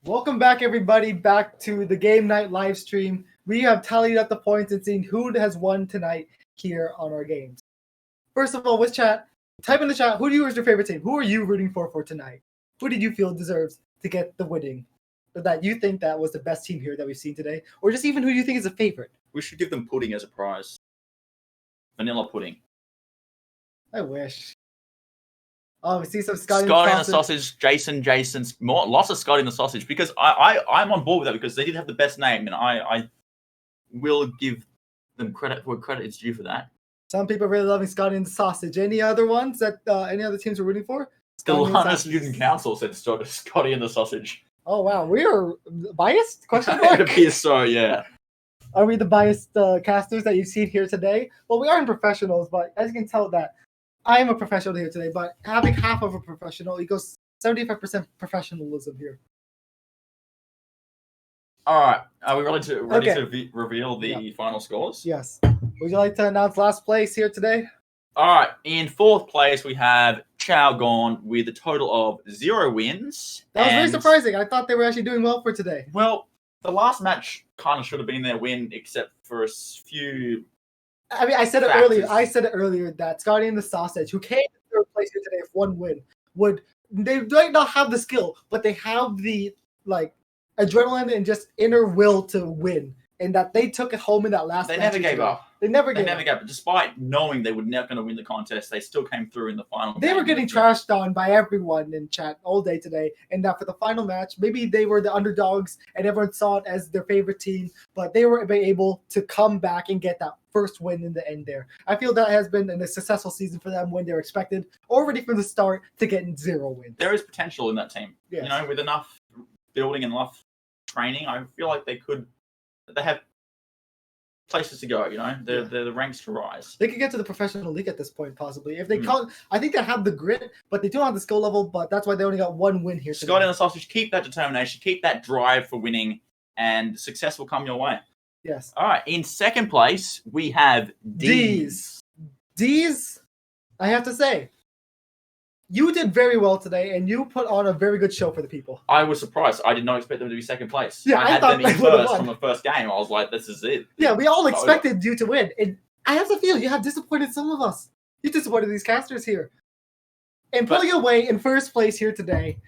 Welcome back, everybody, back to the game night live stream. We have tallied up the points and seen who has won tonight here on our games. First of all, with chat, type in the chat, who was your favorite team? Who are you rooting for tonight? Who did you feel deserves to get the winning? Or that you think that was the best team here that we've seen today? Or just even who you think is a favorite? We should give them pudding as a prize. Vanilla pudding. I wish. Oh, we see some Scotty in the sausage. Jason's more lots of Scotty in the sausage because I'm on board with that because they did have the best name and I will give them credit where credit is due for that. Some people are really loving Scotty and the sausage. Any other ones that any other teams are rooting for? The Lanna Student Council said Scotty and the sausage. Oh wow, we are biased? Question mark? It appears so, yeah. Are we the biased casters that you've seen here today? Well, we aren't professionals, but as you can tell that I am a professional here today, but having half of a professional equals 75% professionalism here. All right. Are we ready to reveal the final scores? Yes. Would you like to announce last place here today? All right. In fourth place, we have Chow Gone with a total of 0 wins. That was very surprising. I thought they were actually doing well for today. Well, the last match kind of should have been their win, except for a few. I mean, I said it earlier that Scotty and the Sausage, who came in third place here today with 1 win, they might not have the skill, but they have the adrenaline and just inner will to win, and that they took it home in that last. They never gave up. They never gave up. Despite knowing they were never going to win the contest, they still came through in the final. They were getting trashed on by everyone in chat all day today, and that for the final match, maybe they were the underdogs and everyone saw it as their favorite team, but they were able to come back and get that first win in the end there. I feel that has been a successful season for them when they're expected already from the start to get 0 wins. There is potential in that team. Yes. You know, with enough building and enough training, I feel like they have places to go, you know, the ranks to rise. They could get to the professional league at this point, possibly. If they can't, I think they have the grit, but they don't have the skill level, but that's why they only got 1 win here. Scott and the Sausage, keep that determination, keep that drive for winning, and success will come your way. Yes. All right, in second place, we have D's. D's, I have to say, you did very well today, and you put on a very good show for the people. I was surprised. I did not expect them to be second place. Yeah, I had them in first from the first game. I was like, this is it. Yeah, we all expected you to win. And I have to feel you have disappointed some of us. You disappointed these casters here. And pulling away in first place here today,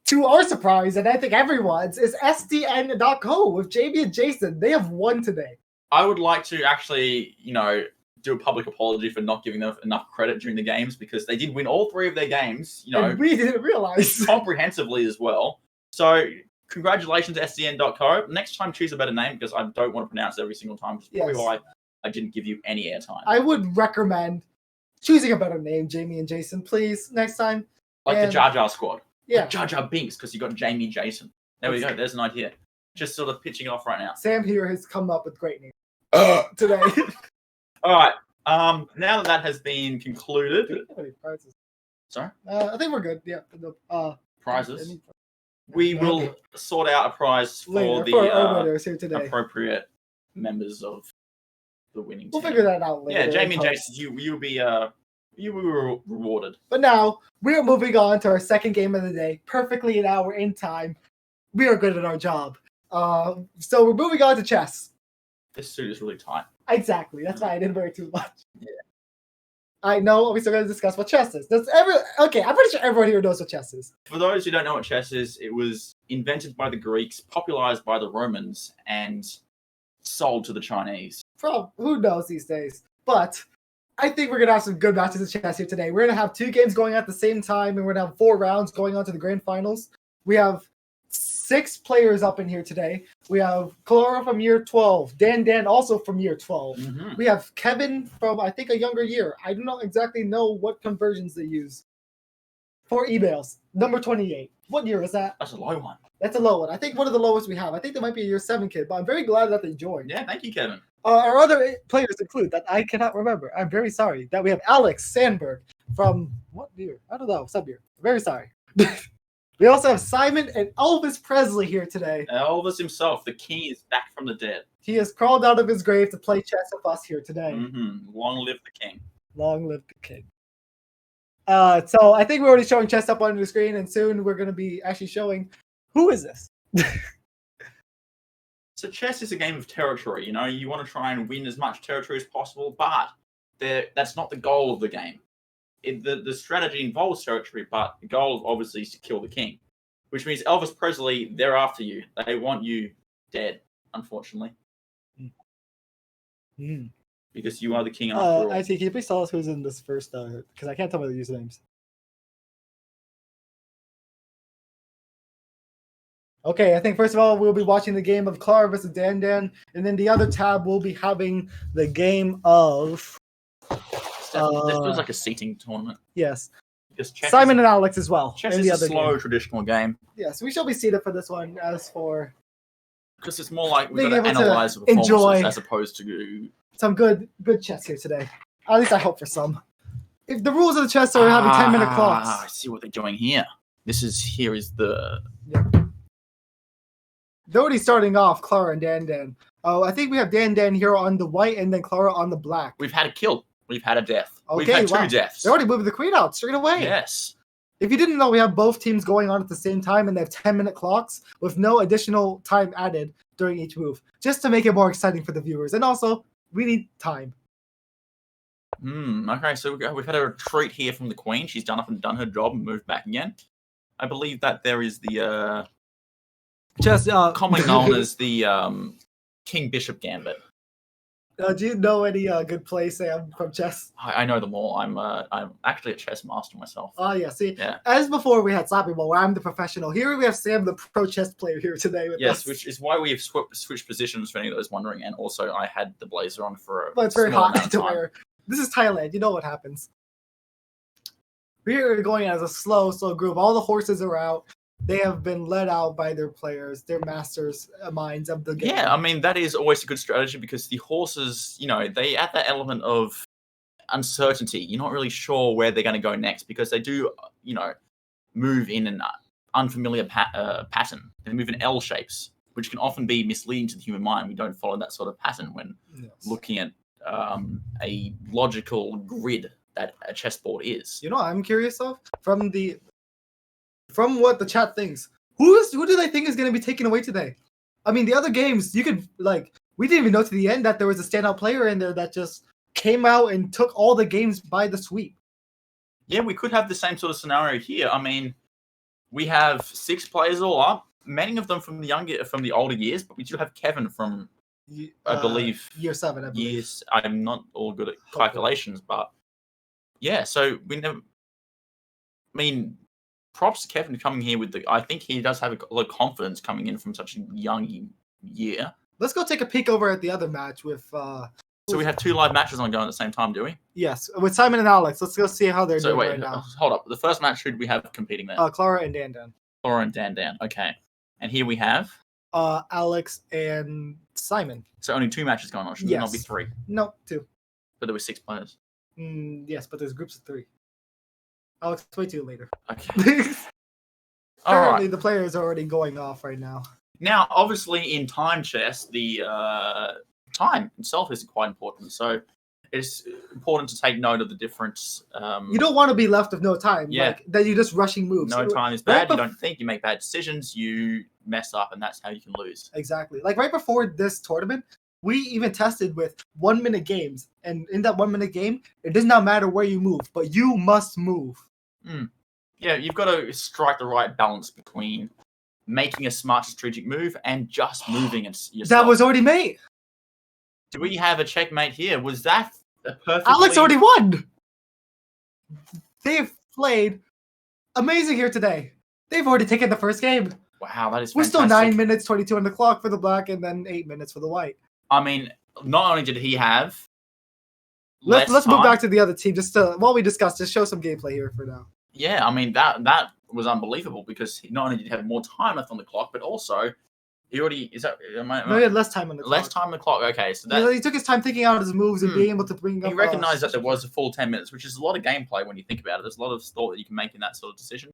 to our surprise, and I think everyone's, is SDN.co with Jamie and Jason. They have won today. I would like to actually, do a public apology for not giving them enough credit during the games because they did win all 3 of their games, and we didn't realize. Comprehensively as well. So congratulations, SDN.co. Next time, choose a better name because I don't want to pronounce it every single time. Which is probably why I didn't give you any airtime. I would recommend choosing a better name, Jamie and Jason, please, next time. Like the Jar Jar Squad. Yeah. Like Jar Jar Binks because you got Jamie Jason. There we go. There's an idea. Just sort of pitching it off right now. Sam here has come up with great names today. All right. Now that has been concluded. Do we have any prizes? Sorry? I think we're good. Yeah. Prizes. We will sort out a prize for later, the our winners here today. Appropriate members of the winning team. We'll figure that out later. Yeah, Jamie and Jason, you were rewarded. But now we're moving on to our second game of the day, perfectly an hour in time. We are good at our job. So we're moving on to chess. This suit is really tight. Exactly. That's why I didn't wear too much. Yeah. I know we're still going to discuss what chess is. Okay, I'm pretty sure everyone here knows what chess is. For those who don't know what chess is, it was invented by the Greeks, popularized by the Romans, and sold to the Chinese. Who knows these days? But I think we're going to have some good matches of chess here today. We're going to have 2 games going at the same time, and we're going to have 4 rounds going on to the grand finals. We have 6 players up in here today. We have Clara from year 12. Dan also from year 12. Mm-hmm. We have Kevin from, I think, a younger year. I do not exactly know what conversions they use. For emails. Number 28. What year is that? That's a low one. That's a low one. I think one of the lowest we have. I think there might be a year 7 kid, but I'm very glad that they joined. Yeah, thank you, Kevin. Our other players include that I cannot remember. I'm very sorry that we have Alex Sandberg from what year? I don't know. Some year. Very sorry. We also have Simon and Elvis Presley here today. Elvis himself, the king, is back from the dead. He has crawled out of his grave to play chess with us here today. Mm-hmm. Long live the king. Long live the king. So I think we're already showing chess up on the screen, and soon we're going to be actually showing who is this? So chess is a game of territory. You know, you want to try and win as much territory as possible, but that's not the goal of the game. The strategy involves territory, but the goal obviously is to kill the king, which means Elvis Presley, they're after you. They want you dead, unfortunately, because you are the king after all. I see. Can you please tell us who's in this first? Because I can't tell by the usernames. Okay, I think first of all we'll be watching the game of Clara versus Dan Dan, and then the other tab will be having the game of. This feels like a seating tournament. Yes. Chess Simon and Alex as well. Chess is a slow traditional game. Yes, we shall be seated for this one. As for because it's more like we've got to analyze the performances as opposed to some good chess here today. At least I hope for some. If the rules of the chess are having 10-minute clocks. I see what they're doing here. Here is the. Yeah. They're already starting off Clara and Dan Dan. Oh, I think we have Dan Dan here on the white and then Clara on the black. We've had a kill. We've had a death. Okay, we've had two deaths. They're already moving the queen out straight away. Yes. If you didn't know, we have both teams going on at the same time, and they have 10-minute clocks with no additional time added during each move, just to make it more exciting for the viewers. And also, we need time. Okay, so we've had a retreat here from the queen. She's done her job and moved back again. I believe that there is the commonly known as the King Bishop Gambit. Do you know any good plays, Sam, from chess? I know them all. I'm actually a chess master myself. Oh yeah, see, yeah. As before we had Slappy Ball, where I'm the professional. Here we have Sam, the pro chess player, here today with us. Which is why we have switched positions for any of those wondering. And also, I had the blazer on for a. But it's very hot to wear. This is Thailand. You know what happens. We're going as a slow group. All the horses are out. They have been led out by their players, their masters minds of the game. Yeah, I mean, that is always a good strategy because the horses, they add that element of uncertainty. You're not really sure where they're going to go next because they do, move in an unfamiliar pattern. They move in L shapes, which can often be misleading to the human mind. We don't follow that sort of pattern when looking at a logical grid that a chessboard is. You know what I'm curious of? From what the chat thinks, who do they think is going to be taken away today? I mean, the other games, you could, we didn't even know to the end that there was a standout player in there that just came out and took all the games by the sweep. Yeah, we could have the same sort of scenario here. I mean, we have 6 players all up, many of them from the older years, but we do have Kevin from, I believe, year 7. I believe. Years. I'm not all good at calculations, but yeah. So we never. I mean, props to Kevin coming here with I think he does have a lot of confidence coming in from such a young year. Let's go take a peek over at the other match with. So we have 2 live matches on going at the same time, do we? Yes, with Simon and Alex. Let's go see how they're doing right now. Hold up. The first match, who do we have competing there? Clara and Dan Dan. Clara and Dan Dan. Okay. And here we have Alex and Simon. So only 2 matches going on. Should there not be 3? No, 2. But there were 6 players. Yes, but there's groups of 3. I'll explain to you later. Okay. Apparently, the players are already going off right now. Now, obviously, in time chess, the time itself is quite important. So it's important to take note of the difference. You don't want to be left with no time. Yeah. That you're just rushing moves. No time is bad. You don't think. You make bad decisions. You mess up, and that's how you can lose. Exactly. Like right before this tournament, we even tested with 1-minute games. And in that 1-minute game, it does not matter where you move, but you must move. Yeah, you've got to strike the right balance between making a smart strategic move and just moving yourself. That was already made. Do we have a checkmate here? Was that a perfect? Alex already won. They've played amazing here today. They've already taken the first game. Wow, that is fantastic. We're still 9 minutes, 22 on the clock for the black, and then 8 minutes for the white. I mean, not only did he have. Let's move back to the other team just to, while we discuss, just show some gameplay here for now. Yeah, I mean, that was unbelievable because not only did he have more time left on the clock, but also he already he had less time on the clock. Less time on the clock. Okay, so that he took his time thinking out his moves and being able to bring up. He recognized that there was a full 10 minutes, which is a lot of gameplay when you think about it. There's a lot of thought that you can make in that sort of decision.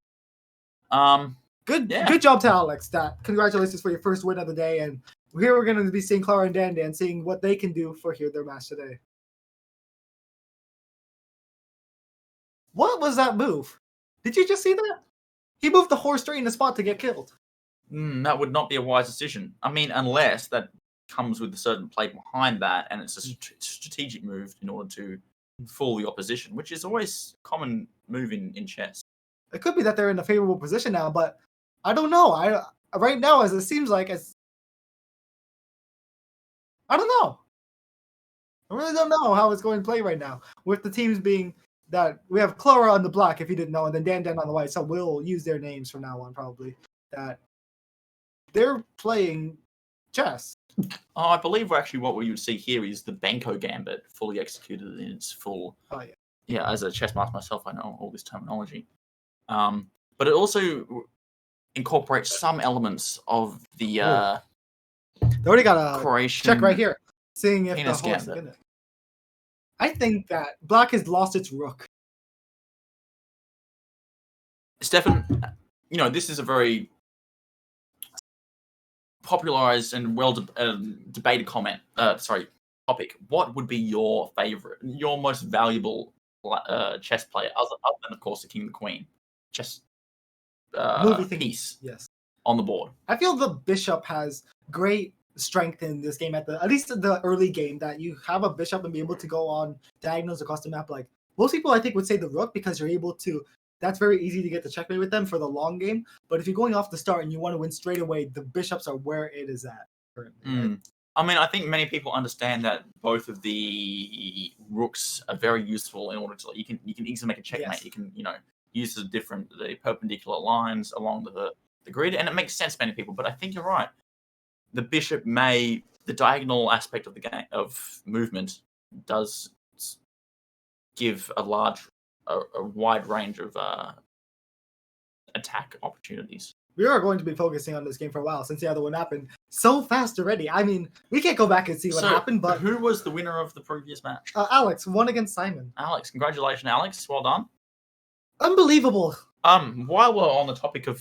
Good job to Alex. Congratulations for your first win of the day, and here we're going to be seeing Clara and Dan Dan, seeing what they can do for their match today. What was that move? Did you just see that? He moved the horse straight in the spot to get killed. That would not be a wise decision. I mean, unless that comes with a certain play behind that, and it's a strategic move in order to fool the opposition, which is always a common move in chess. It could be that they're in a favorable position now, but I don't know. Right now, as it seems like, I don't know. I really don't know how it's going to play right now with the teams being that we have Clara on the black, if you didn't know, and then Dan on the white. So we'll use their names from now on, probably. That they're playing chess. I believe actually what we would see here is the Benko Gambit fully executed in its full. Oh yeah. Yeah, as a chess master myself, I know all this terminology. But it also incorporates some elements of the they already got a Croatian check right here, seeing if penis the horse gambit. is in it. I think that black has lost its rook. Stefan, this is a very popularized and well debated topic. What would be your favorite, your most valuable chess player, other than, of course, the king and the queen? Chess piece Yes. on the board. I feel the bishop has great strength in this game, at least the early game, that you have a bishop and be able to go on diagonals across the map. Like most people, I think, would say the rook, because you're able to. That's very easy to get the checkmate with them for the long game. But if you're going off the start and you want to win straight away, the bishops are where it is at currently. Right? I mean, I think many people understand that both of the rooks are very useful in order to you can easily make a checkmate. Yes. You can use the perpendicular lines along the grid, and it makes sense to many people. But I think you're right. The bishop the diagonal aspect of the game of movement does give a wide range of attack opportunities. We are going to be focusing on this game for a while, since the other one happened so fast already. I mean, we can't go back and see what happened, but who was the winner of the previous match? Alex won against Simon. Alex, congratulations, Alex. Well done. Unbelievable. While we're on the topic of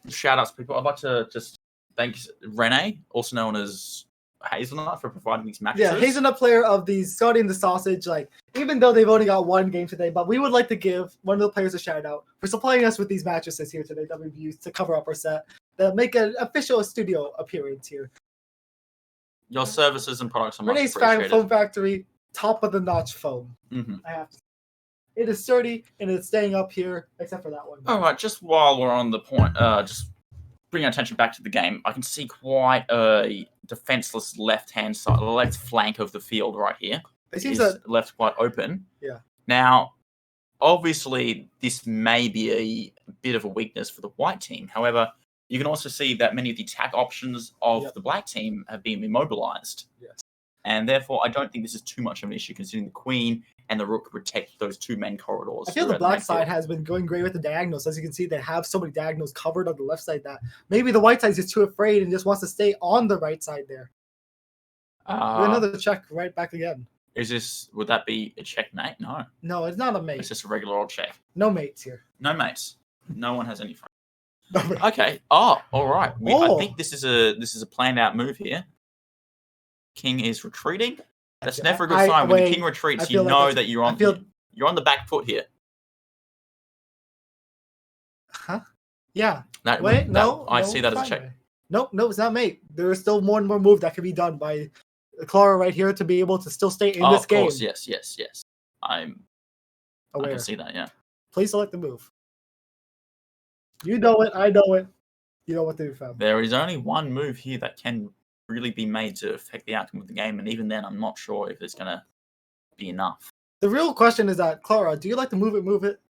shout outs to people, I'd like to just thank Rene, also known as Hazelnut, for providing these matches. Yeah, Hazelnut player of the Scotty and the Sausage. Like, even though they've only got one game today, but we would like to give one of the players a shout out for supplying us with these mattresses here today that we've used to cover up our set, that make an official studio appearance here. Your services and products are much Renee's appreciated. Foam Factory, top of the notch foam. Mm-hmm. I have to say. It is sturdy and it's staying up here, except for that one. All right, just while we're on the point, just bring our attention back to the game. I can see quite a defenseless left flank of the field right here. It seems that left quite open. Yeah. Now, obviously, this may be a bit of a weakness for the white team. However, you can also see that many of the attack options of the black team have been immobilized. Yes. And therefore, I don't think this is too much of an issue, considering the queen and the rook protect those two main corridors. I feel the black side has been going great with the diagonals. As you can see, they have so many diagonals covered on the left side that maybe the white side is just too afraid and just wants to stay on the right side there. Another check right back again. Would that be a checkmate? No. No, it's not a mate. It's just a regular old check. No mates here. No mates. No one has any friends. No. Okay. Oh, all right. I think this is a planned out move here. King is retreating. That's never a good sign. When the king retreats, you know that you're on the back foot here. Huh? Yeah. I see that as a check. Nope, it's not mate. There is still more and more move that can be done by Clara right here to be able to still stay in this game. Of course, yes. I'm aware. I can see that, yeah. Please select the move. You know it, I know it. You know what to do, fam. There is only one move here that can really be made to affect the outcome of the game, and even then, I'm not sure if it's going to be enough. The real question is that, Clara, do you like to move it?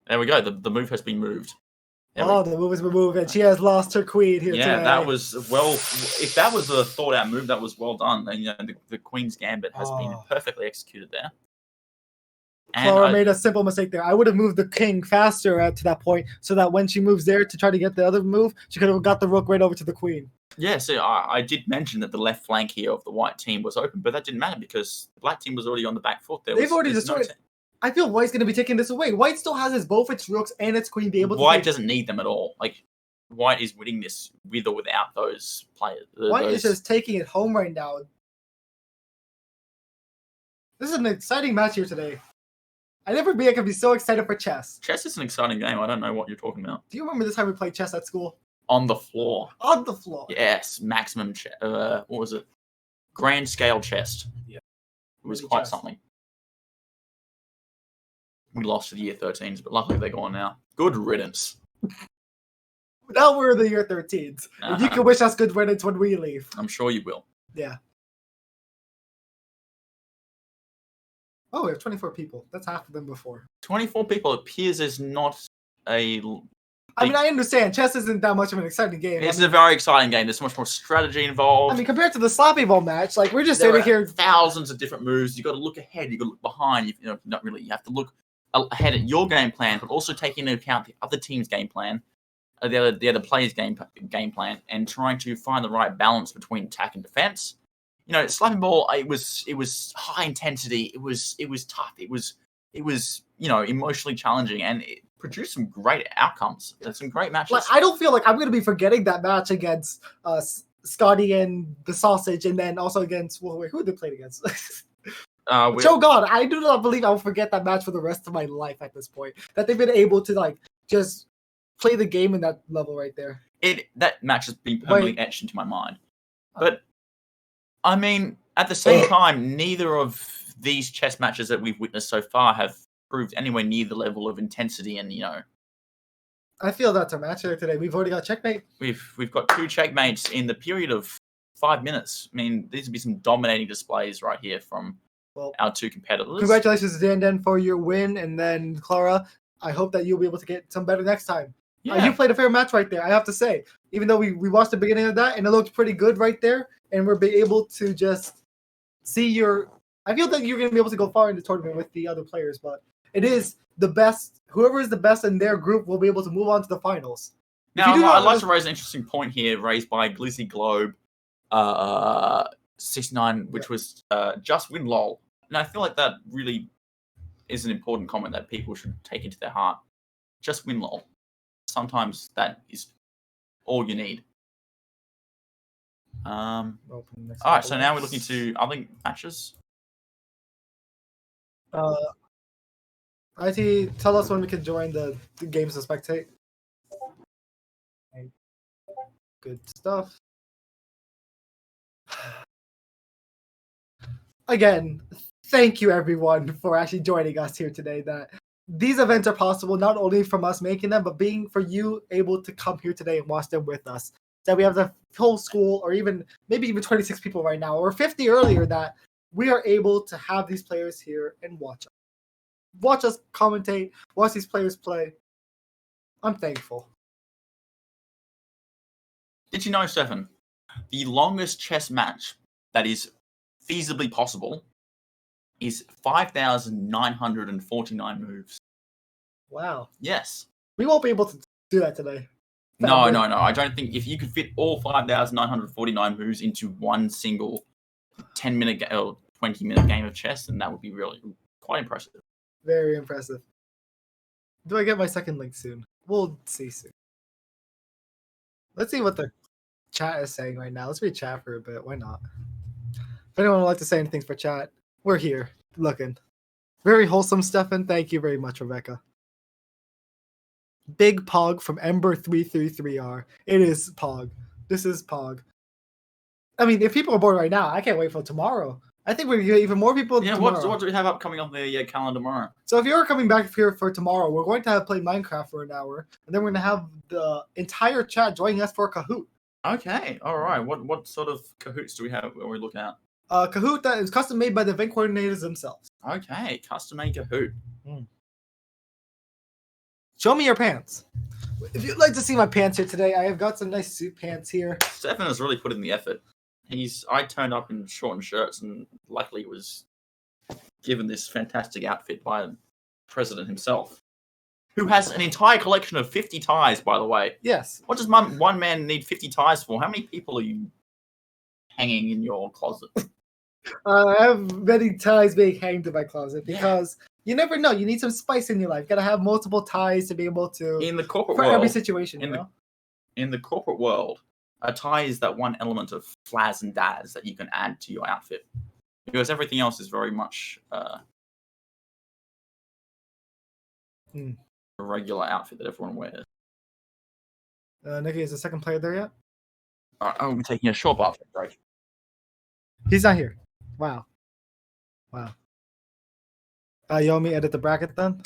There we go. The move has been moved. The move has been moved, and she has lost her queen here today. Yeah, that was, if that was a thought-out move, that was well done. And, the Queen's Gambit has been perfectly executed there. And Clara made a simple mistake there. I would have moved the king faster to that point, so that when she moves there to try to get the other move, she could have got the rook right over to the queen. Yeah, so I did mention that the left flank here of the white team was open, but that didn't matter because the black team was already on the back foot. They've already destroyed it. I feel White's going to be taking this away. White still has both its rooks and its queen be able to. White doesn't need them at all. Like, White is winning this with or without those players. White is just taking it home right now. This is an exciting match here today. I never be. I can be so excited for chess. Chess is an exciting game. I don't know what you're talking about. Do you remember the time we played chess at school? On the floor. On the floor. Yes, maximum. What was it? Grand scale chess. Yeah. It was Really quite chess. something. We lost to the year 13s, but luckily they're gone now. Good riddance. Now we're in the year 13s. And you can wish us good riddance when we leave. I'm sure you will. Yeah. Oh, we have 24 people. That's half of them before. 24 people appears as not a... I mean, I understand. Chess isn't that much of an exciting game. It's a very exciting game. There's so much more strategy involved. I mean, compared to the Slappy Ball match, like, we're just there sitting are here... thousands of different moves. You got to look ahead. You got to look behind. You know, not really. You have to look ahead at your game plan, but also take into account the other team's game plan, the other player's game plan, and trying to find the right balance between attack and defense. You know, Slappy Ball, it was high intensity. It was tough. It was emotionally challenging, and it produced some great outcomes. Some great matches. Like, I don't feel like I'm going to be forgetting that match against Scotty and the Sausage, and then also against who did they play against? Oh God, I do not believe I will forget that match for the rest of my life at this point. That they've been able to like just play the game in that level right there. That match has been permanently etched into my mind. But I mean, at the same time, neither of these chess matches that we've witnessed so far have proved anywhere near the level of intensity and I feel that's our match here today. We've already got checkmate. We've got 2 checkmates in the period of 5 minutes. I mean, these would be some dominating displays right here from our 2 competitors. Congratulations, Dan, for your win, and then Clara, I hope that you'll be able to get some better next time. Yeah. You played a fair match right there, I have to say. Even though we watched the beginning of that, and it looked pretty good right there, and we're able to just see your... I feel that you're going to be able to go far in the tournament with the other players, but it is the best. Whoever is the best in their group will be able to move on to the finals. Now, I'd like to raise an interesting point here, raised by Glizzy Globe 69, which was just win lol. And I feel like that really is an important comment that people should take into their heart. Just win lol. Sometimes that is all you need. All right, so now we're looking to other matches. IT, tell us when we can join the games to spectate. Good stuff. Again, thank you everyone for actually joining us here today. That these events are possible not only from us making them, but being for you able to come here today and watch them with us. That we have the whole school, or maybe even 26 people right now, or 50 earlier, that we are able to have these players here and watch us commentate, watch these players play. I'm thankful. Did you know, Stefan, the longest chess match that is feasibly possible is 5,949 moves. Wow. Yes. We won't be able to do that today. No. I don't think if you could fit all 5,949 moves into one single 10-minute or 20-minute game of chess, then that would be really quite impressive. Very impressive. Do I get my second link soon? We'll see soon. Let's see what the chat is saying right now. Let's read chat for a bit. Why not? If anyone would like to say anything for chat, we're here looking. Very wholesome, Stefan. Thank you very much, Rebecca. Big Pog from Ember333R. It is Pog. This is Pog. I mean, if people are bored right now, I can't wait for tomorrow. I think we're going to get even more people tomorrow. What do we have upcoming on the calendar tomorrow? So if you're coming back here for tomorrow, we're going to play Minecraft for an hour, and then we're going to have the entire chat joining us for a Kahoot. Okay, all right. What sort of Kahoots do we have? What are we looking at? Kahoot that is custom made by the event coordinators themselves. Okay, custom made Kahoot. Show me your pants. If you'd like to see my pants here today, I have got some nice suit pants here. Stefan has really put in the effort. I turned up in shortened shirts and luckily was given this fantastic outfit by the president himself, who has an entire collection of 50 ties, by the way. Yes. What does one man need 50 ties for? How many people are you hanging in your closet? I have many ties being hanged in my closet because you never know. You need some spice in your life. You gotta have multiple ties to be able to... In the corporate world. For every situation, In the corporate world, a tie is that one element of flaz and daz that you can add to your outfit. Because everything else is very much Hmm. A regular outfit that everyone wears. Nikki, is the second player there yet? Alright, I'm taking a short bathroom break. He's not here. Wow. Wow. You want me to edit the bracket then?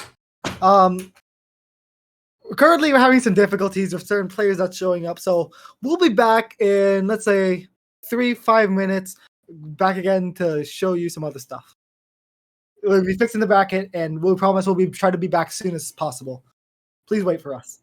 Currently we're having some difficulties with certain players not showing up, so we'll be back in, let's say, 3-5 minutes. Back again to show you some other stuff. We'll be fixing the bracket, and we'll promise we'll be try to be back as soon as possible. Please wait for us.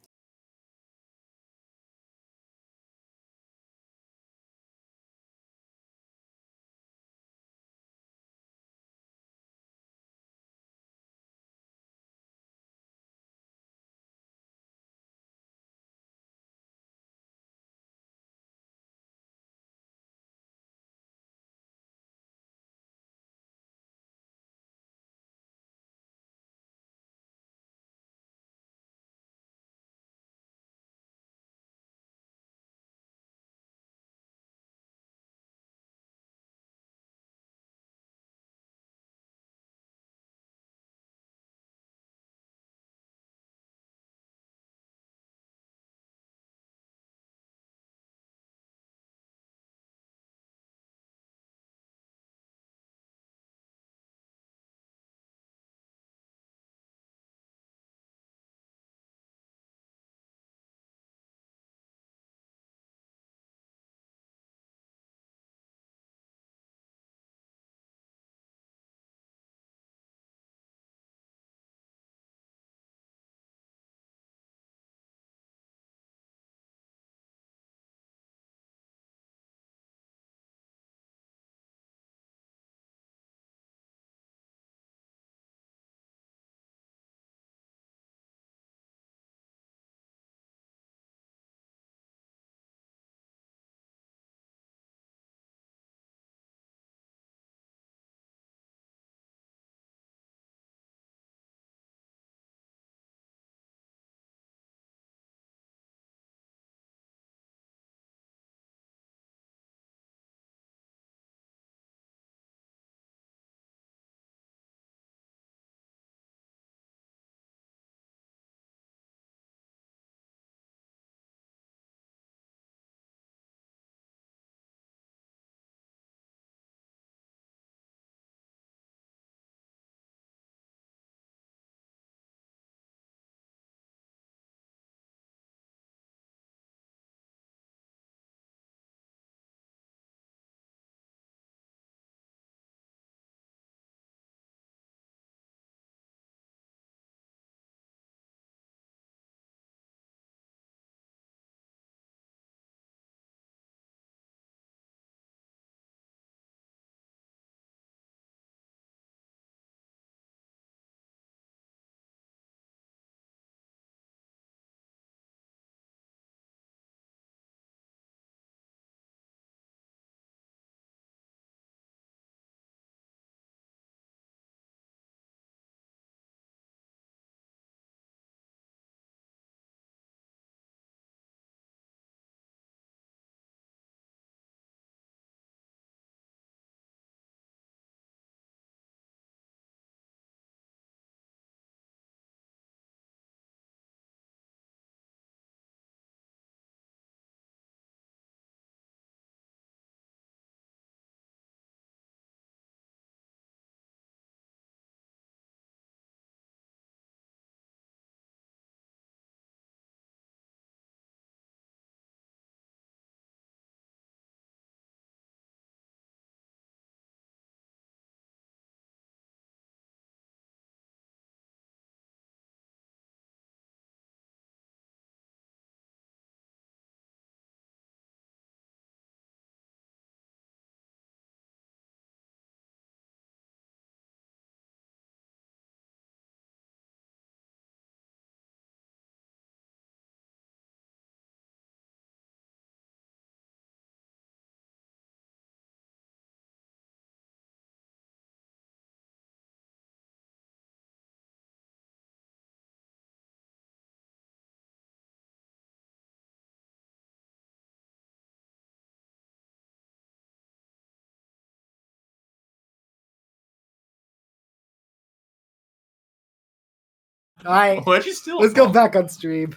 All right, Where'd you steal let's it go from? back on stream.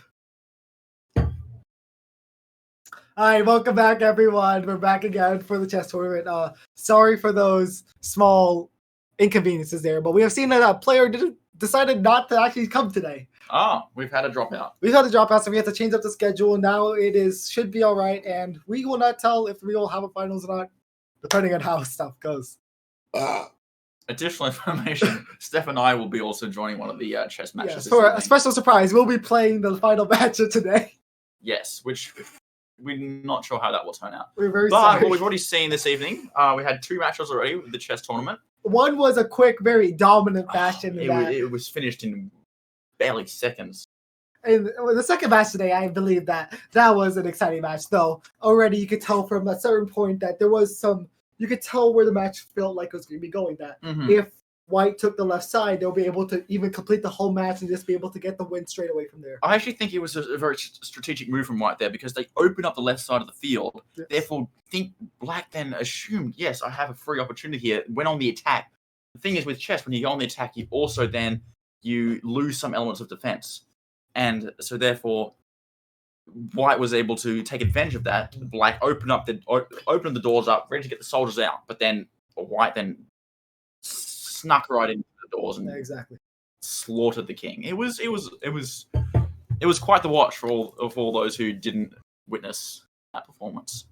All right, welcome back, everyone. We're back again for the chess tournament. Sorry for those small inconveniences there, but we have seen that a player decided not to actually come today. Oh, we've had a dropout. We've had to drop out, so we have to change up the schedule. Now should be all right, and we will not tell if we will have a finals or not, depending on how stuff goes. Additional information: Steph and I will be also joining one of the chess matches. Yes, this for a evening. special surprise, we'll be playing the final match of today. Yes, which we're not sure how that will turn out. We're very But sorry. what we've already seen this evening, we had 2 matches already with the chess tournament. One was a quick, very dominant fashion. It was finished in barely seconds. And the second match today, I believe that was an exciting match, though. Already you could tell from a certain point that there was you could tell where the match felt like it was going to be going, that if White took the left side, they'll be able to even complete the whole match and just be able to get the win straight away from there. I actually think it was a very strategic move from White there, because they opened up the left side of the field. Yes. Therefore, Black then assumed, yes, I have a free opportunity here, went on the attack. The thing is, with chess, when you go on the attack, you also then you lose some elements of defense. And so therefore, White was able to take advantage of that. Black opened the doors up, ready to get the soldiers out. But then White then snuck right into the doors and slaughtered the king. It was quite the watch for all those who didn't witness that performance.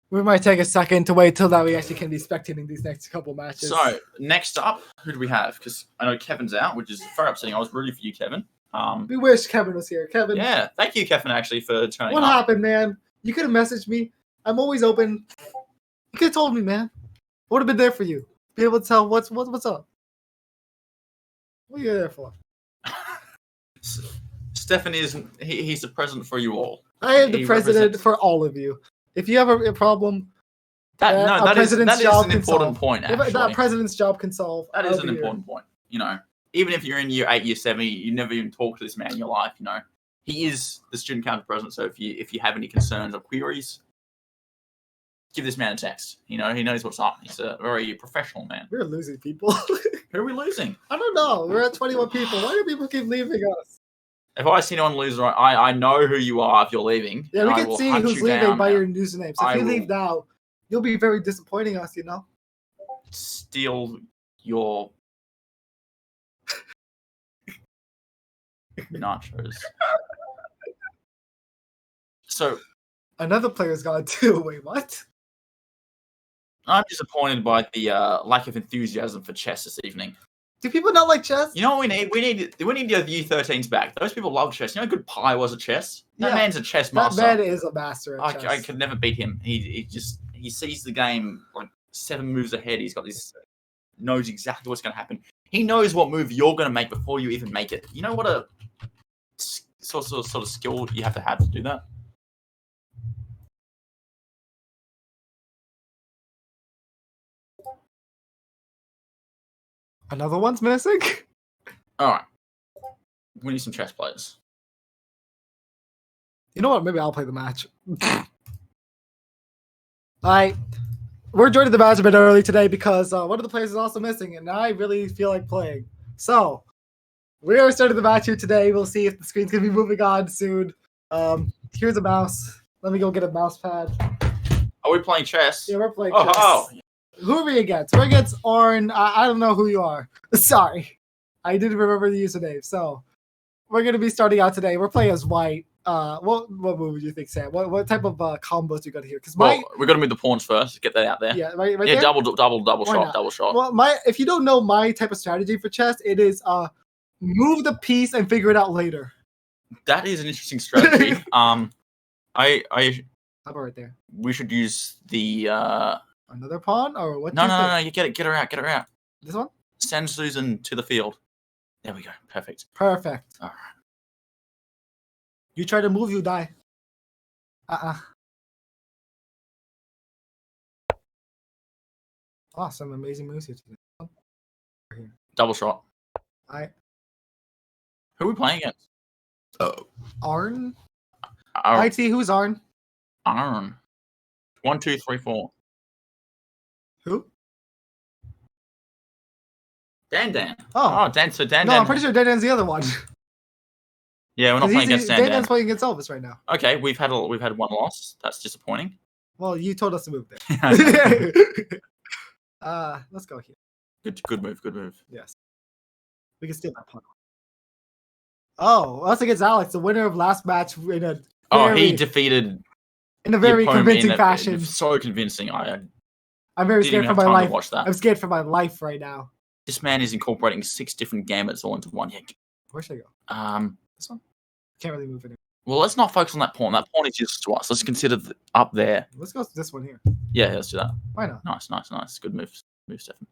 We might take a second to wait till that we actually can be spectating these next couple matches. So next up, who do we have? Because I know Kevin's out, which is very upsetting. I was rooting for you, Kevin. We wish Kevin was here. Kevin. Yeah, thank you, Kevin, actually, for turning up. What happened, man? You could have messaged me. I'm always open. You could have told me, man. I would have been there for you. Be able to tell what's up. What are you there for? Stefan he's the president for you all. I am the president for all of you. If you have a problem, that is an important point, actually. If that president's job can solve. That is an important point. You know, even if you're in year 8, year 7, you never even talk to this man in your life. You know, he is the student council president. So if you have any concerns or queries, give this man a text. You know, he knows what's up. He's a very professional man. We're losing people. Who are we losing? I don't know. We're at 21 people. Why do people keep leaving us? If I see anyone lose, I know who you are if you're leaving. Yeah, we can see who's leaving by your username. So if you leave now, you'll be very disappointing us, you know? Steal your nachos. So another player's gone too. Wait, what? I'm disappointed by the lack of enthusiasm for chess this evening. Do people not like chess? You know what we need? We need the U13s back. Those people love chess. You know how good Pi was at chess? That man's a chess master. That man is a master at chess. I could never beat him. He sees the game like 7 moves ahead. He's got this, knows exactly what's going to happen. He knows what move you're going to make before you even make it. You know what a sort of skill you have to do that? Another one's missing? Alright. We need some chess players. You know what? Maybe I'll play the match. Alright. We're joining the match a bit early today because one of the players is also missing, and I really feel like playing. So, we are starting the match here today. We'll see if the screen's going to be moving on soon. Here's a mouse. Let me go get a mouse pad. Are we playing chess? Yeah, we're playing chess. Who are we against? We're against Arn. I don't know who you are. Sorry. I didn't remember the username. So, we're going to be starting out today. We're playing as White. What move would you think, Sam? What type of combos you got here? Because we're going to move the pawns first. Get that out there. Yeah, right yeah, there? double shot. Well, if you don't know my type of strategy for chess, it is move the piece and figure it out later. That is an interesting strategy. How about right there? We should use the another pawn or what? No. You get her out. This one? Send Susan to the field. There we go. Perfect. All right. You try to move, you die. Oh, some amazing moves here today. Double shot. Who are we playing against? Arn? IT, who's Arn? Arn. 1, 2, 3, 4. Who? Dan. Oh, Dan. So Dan. No, I'm pretty sure Dan's the other one. Yeah, we're not playing against Sandan. Sandan's playing against Elvis right now. Okay, we've had one loss. That's disappointing. Well, you told us to move there. Let's go here. Good move. Yes. We can steal that pawn. Oh, us against Alex, the winner of last match in a he defeated in a very convincing fashion. So convincing. I'm very scared for my life. Watch that. I'm scared for my life right now. This man is incorporating 6 different gambits all into one. Yeah. Where should I go? This one? Can't really move it. Well, let's not focus on that pawn. That pawn is useless to us. Let's consider up there. Let's go to this one here. Yeah, let's do that. Why not? Nice. Good move, Stefan.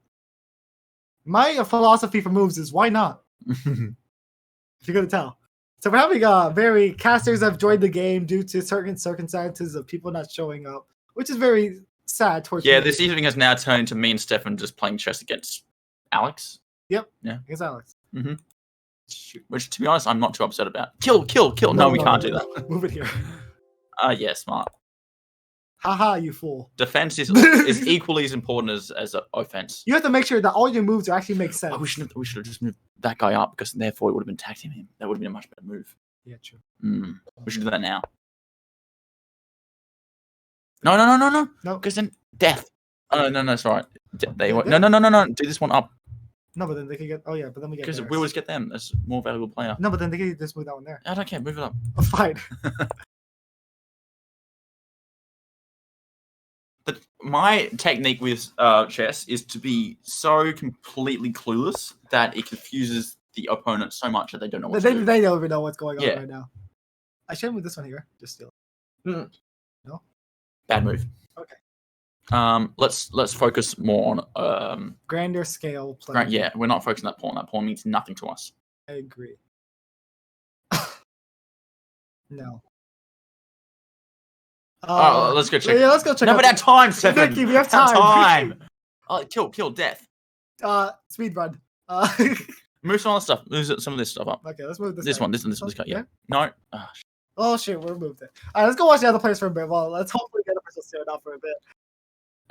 My philosophy for moves is why not? If you're gonna tell. So we're having very casters have joined the game due to certain circumstances of people not showing up, which is very sad towards me. This evening has now turned into me and Stefan just playing chess against Alex. Yep. Yeah. Against Alex. Mm-hmm. Shoot. Which, to be honest, I'm not too upset about. Kill. No, we can't do that. Move it here. Yeah, smart. Haha, you fool. Defense is equally as important as offense. You have to make sure that all your moves actually make sense. We should have just moved that guy up because therefore it would have been tagging him. That would have been a much better move. Yeah, true. We should do that now. No. No. Because then death. Oh, no, it's alright. No. Do this one up. No, but then they can get. Oh, yeah, but then we get. Because we always get them as more valuable player. No, but then they can just move that one there. I don't care. Move it up. Oh, fine. My technique with chess is to be so completely clueless that it confuses the opponent so much that they don't know what to do. They don't even know what's going on right now. I should move this one here. Just steal it. No? Bad move. Okay. Let's focus more on grander scale play. Yeah, we're not focusing on that pawn. That pawn means nothing to us. I agree. No. Let's go check. Yeah, let's go check. No, but our time, Stefan. Vicky, we have time. Kill, death. Speed run. Move some other stuff. Move some of this stuff up. Okay, let's move this. This one. This guy. Yeah. No. Oh shit, we removed it. All right, let's go watch the other players for a bit. Well, let's hopefully get a person staying up for a bit.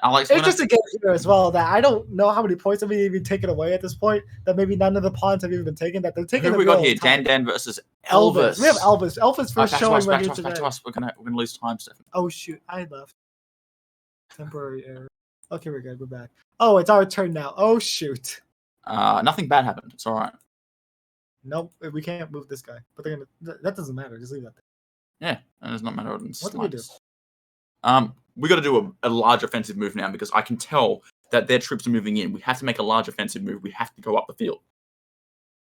Alex, it's just a game here as well that I don't know how many points have been even taken away at this point. That maybe none of the pawns have even been taken. That they're taking. Who we got here? Dan versus Elvis. We have Elvis. Elvis first showing back to us. We're gonna lose time, Stefan. Oh shoot! I left. Temporary error. Okay, we're good. We're back. Oh, it's our turn now. Oh shoot! Nothing bad happened. It's all right. Nope, we can't move this guy. But they're gonna. That doesn't matter. Just leave that there. Yeah, that does not matter. What do we do? We got to do a large offensive move now because I can tell that their troops are moving in. We have to make a large offensive move. We have to go up the field.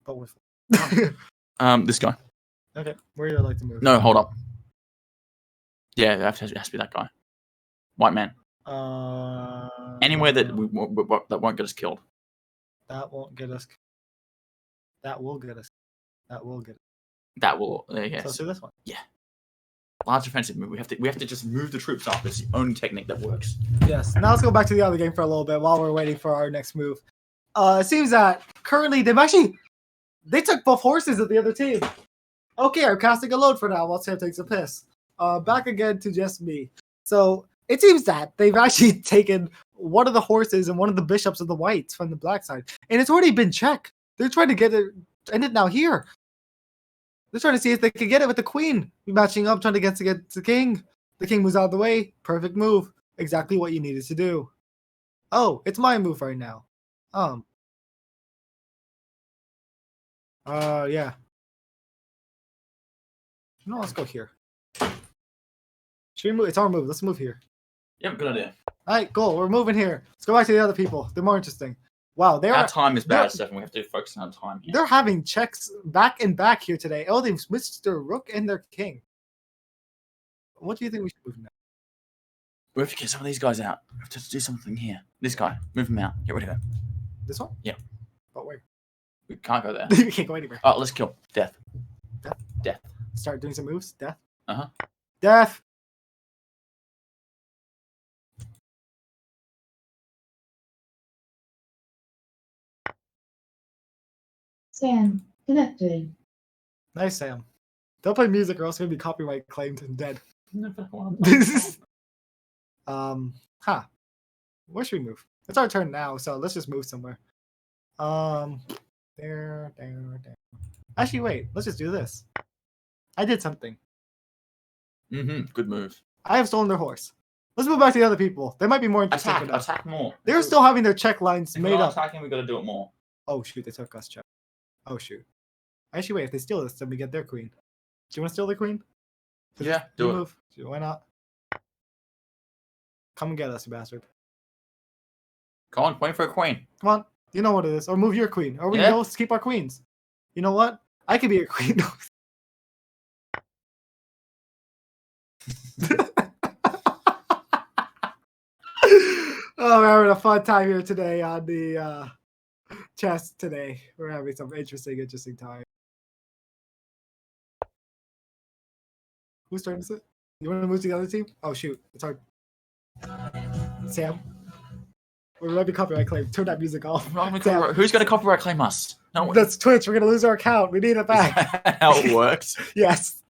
But with this guy. Okay, where do you like to move? No, hold up. Yeah, it has to be that guy. White man. Anywhere that that won't get us killed. That won't get us. That will get us. That will get us. That will. Yes. So let's do this one. Yeah. Large offensive move. We have to just move the troops up. It's the only technique that works. Yes. Now let's go back to the other game for a little bit while we're waiting for our next move. It seems that currently they took both horses of the other team. Okay, I'm casting a load for now while Sam takes a piss. Back again to just me. So it seems that they've actually taken one of the horses and one of the bishops of the whites from the black side, and it's already been checked. They're trying to get it ended now here. They're trying to see if they can get it with the queen. Matching up, trying to get the king. The king moves out of the way. Perfect move. Exactly what you needed to do. Oh, it's my move right now. Yeah. No, let's go here. Should we move? It's our move. Let's move here. Yep, good idea. All right, cool. We're moving here. Let's go back to the other people. They're more interesting. Wow, our time is bad, Stefan. We have to focus on time here. They're having checks back and back here today. Oh, they've switched their rook and their king. What do you think we should move now? We have to get some of these guys out. We have to do something here. This guy, move him out. Get rid of him. This one? Yeah. But where? We can't go there. We can't go anywhere. Oh, let's kill. Death. Death. Start doing some moves. Death. Death. Sam, connecting. Nice, Sam. Don't play music or else it's gonna be copyright claimed and dead. Where should we move? It's our turn now, so let's just move somewhere. There. Actually, wait. Let's just do this. I did something. Good move. I have stolen their horse. Let's move back to the other people. They might be more interesting. Attack, for us. attack more. They're still having their check lines If made we're not up. attacking, we got to do it more. Oh shoot, they took us check. Oh shoot. Actually, wait. If they steal this, then we get their queen. Do you want to steal their queen? Yeah, do it. Move. Why not? Come and get us, you bastard. Come on, wait for a queen. Come on. You know what it is. Or move your queen. Or we Yeah. can both keep our queens. You know what? I could be a queen. Oh, we're having a fun time here today on the chess today. We're having some interesting time. Whose turn is it? You want to move to the other team? Oh shoot, it's hard. Sam, we might be copyright claim. Turn that music off. Sam, Who's going to copyright claim us? No one. that's Twitch. We're gonna lose our account. We need it back. How it works. Yes.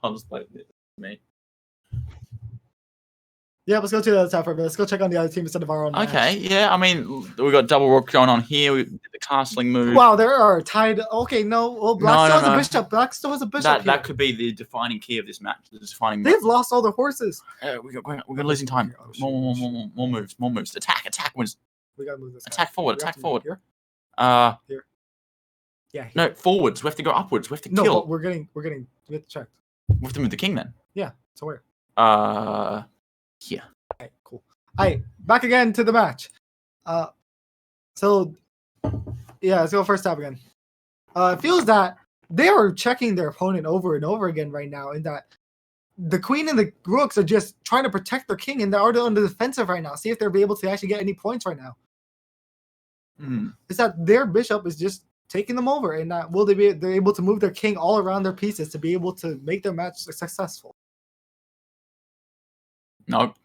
I'll just play it. Me. Yeah, let's go to the other side for a minute. Let's go check on the other team instead of our own. Okay, match. yeah. I mean, we got double rook going on here. We did the castling move. Wow, there are tied. Okay, no. Well, Black still has a bishop. Black still has a bishop. That could be the defining key of this match. The defining. They've lost all their horses. We're losing time. Oh, More moves. Attack wins. We gotta move this. Attack forward. Attack forward. Here. Uh. Here. Yeah. No, forwards. We have to go upwards. We have to No, kill. but we're getting. We have to check. We have to move the king then. Yeah. So where? Here. Okay, cool. Alright, back again to the match. So yeah, let's go first tab again. It feels that they are checking their opponent over and over again right now, in that the queen and the rooks are just trying to protect their king, and they're already on the defensive right now. See if they'll be able to actually get any points right now. It's that their bishop is just taking them over, and that they're able to move their king all around their pieces to be able to make their match successful. Nope.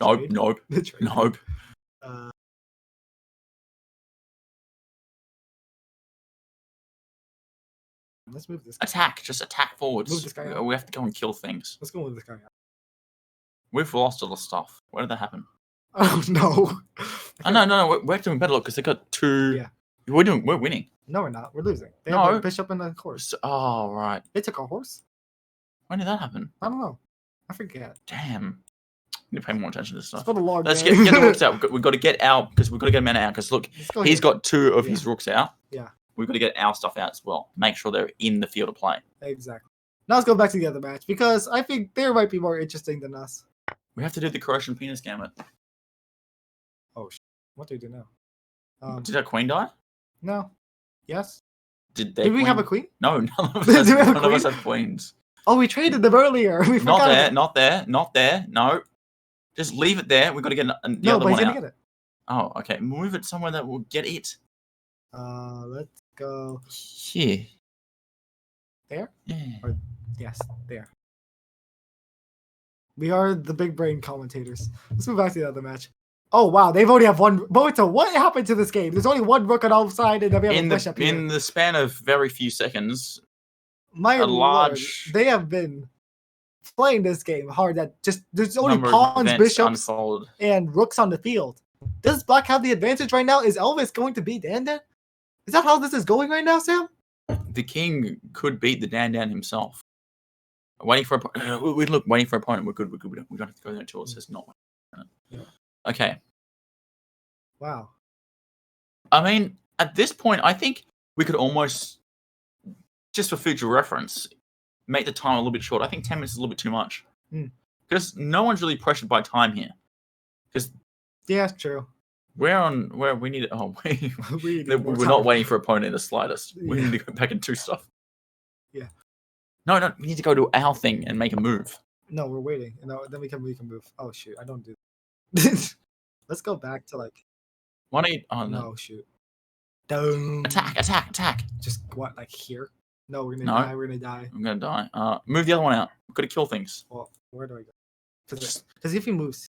Let's move this guy. Attack. Just attack forwards. Move this guy out. We have to go and kill things. Let's go move this guy out. We've lost all the stuff. Where did that happen? Oh no! Oh, no. We're doing better. Look, because they got two. Yeah. We're winning. No, we're not. We're losing. They have a bishop and a horse. Oh, right. They took our horse? When did that happen? I don't know. I forget. Damn. I need to pay more attention to this It's stuff. for the log. Let's man. get the rooks out. We've got to get out because we've got to get a man out. Because look, Let's go he's here. got two of his rooks out. Yeah. We've got to get our stuff out as well. Make sure they're in the field of play. Exactly. Now let's go back to the other match, because I think they might be more interesting than us. We have to do the Croatian penis gambit. Oh, what do we do now? Did our queen die? No. Yes. Did we have a queen? No, none of Do us, we have a none of us queen? have queens. Oh, we traded them earlier. We Not forgot. there, not there. No. Just leave it there. We've got to get the No, other but he's one gonna out. get it. Oh, okay. Move it somewhere that will get it. Let's go Here. there. Yeah. Yes, there. We are the big brain commentators. Let's move back to the other match. Oh wow, they've only have one. Boito, what happened to this game? There's only one rook on all side, and then we have a bishop here. In the span of very few seconds, My a lord, large they have been playing this game hard. That just there's only number of pawns, events bishops, unfold. and rooks on the field. Does Black have the advantage right now? Is Elvis going to beat Dandan? Is that how this is going right now, Sam? The king could beat the Dan himself. Waiting for waiting for opponent. We're good. We don't have to go there until it says not. Yeah. Okay. Wow. I mean, at this point, I think we could almost, just for future reference, make the time a little bit short. I think 10 minutes is a little bit too much. Because no one's really pressured by time here. Because Yeah, true. we need. We're not waiting for opponent in the slightest. We need to go back and do stuff. Yeah. No, we need to go to our thing and make a move. No, we're waiting. No, then we can move. Oh shoot, I don't do that. Let's go back to like. Why don't you? Oh no! No shoot. Dome. Attack! Just what, like here? No, we're gonna No. die. We're gonna die. I'm gonna die. Move the other one out. We've got to kill things. Well, where do I go? Because if he moves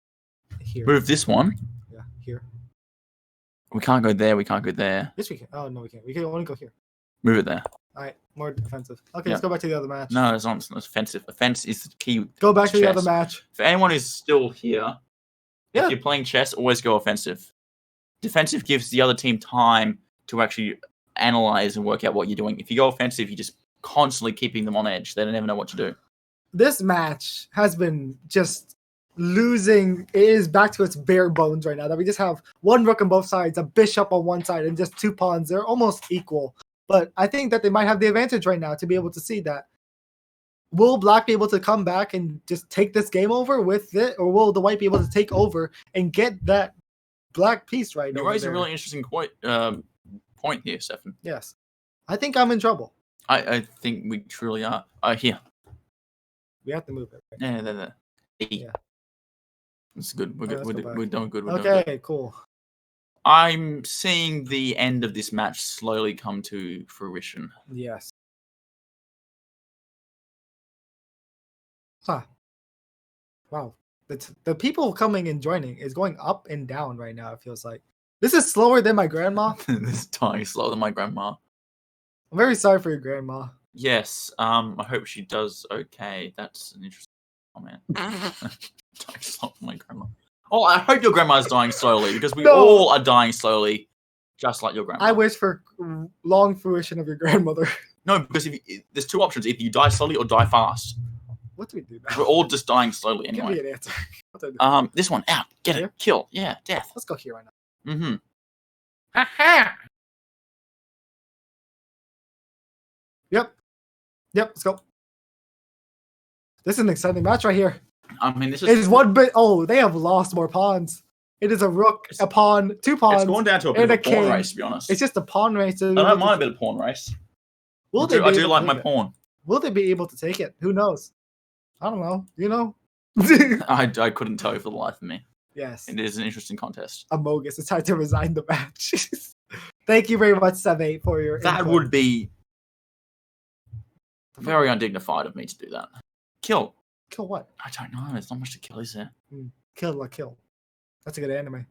here. Move this one. Yeah, here. We can't go there. We can't go there. Yes, we can. Oh no, we can't. We can only go here. Move it there. All right, more defensive. Okay, Yeah. let's go back to the other match. No, it's not offensive. Offense is the key. Go back to the Chess. other match. For anyone who's still here, Yeah. if you're playing chess, always go offensive. Defensive gives the other team time to actually analyze and work out what you're doing. If you go offensive, you just constantly keeping them on edge. They never know what to do. This match has been just losing. It is back to its bare bones right now. That we just have one rook on both sides, a bishop on one side, and just 2 pawns. They're almost equal. But I think that they might have the advantage right now to be able to see that. Will Black be able to come back and just take this game over with it, or will the White be able to take over and get that Black piece right? You raise a really interesting point here, Stefan. Yes, I think I'm in trouble. I think we truly are. Here. We have to move it. Right? Yeah, there. E. Yeah. It's good. We're Alright, good. let's go We're back. doing good. We're doing good. Okay, cool. I'm seeing the end of this match slowly come to fruition. Yes. Huh. Wow. The people coming and joining is going up and down right now, it feels like. This is slower than my grandma. This is dying slower than my grandma. I'm very sorry for your grandma. Yes. I hope she does okay. That's an interesting comment. Dying slower than my grandma. Oh, I hope your grandma is dying slowly because we all are dying slowly, just like your grandma. I wish for long fruition of your grandmother. No, because there's 2 options: either you die slowly or die fast. What do we do now? We're all just dying slowly Give anyway. me an answer. What do I do? This one out. Get Here? it. Kill. Yeah, death. Let's go here right now. Mm-hmm. Yep. Let's go. This is an exciting match right here. I mean, this is. It's one bit. Oh, they have lost more pawns. It is a rook, a pawn, 2 pawns. It's gone down to a bit and of a a pawn king. race, to be honest. It's just a pawn race. I don't mind a bit of pawn race. I do like my pawn. Will they be able to take it? Who knows? I don't know. You know? I couldn't tell you for the life of me. Yes. It is an interesting contest. Amogus, it's time to resign the match. Thank you very much, 7-8, for your That input. would be very undignified of me to do that. Kill. Kill what? I don't know. There's not much to kill, is there? Kill. That's a good anime.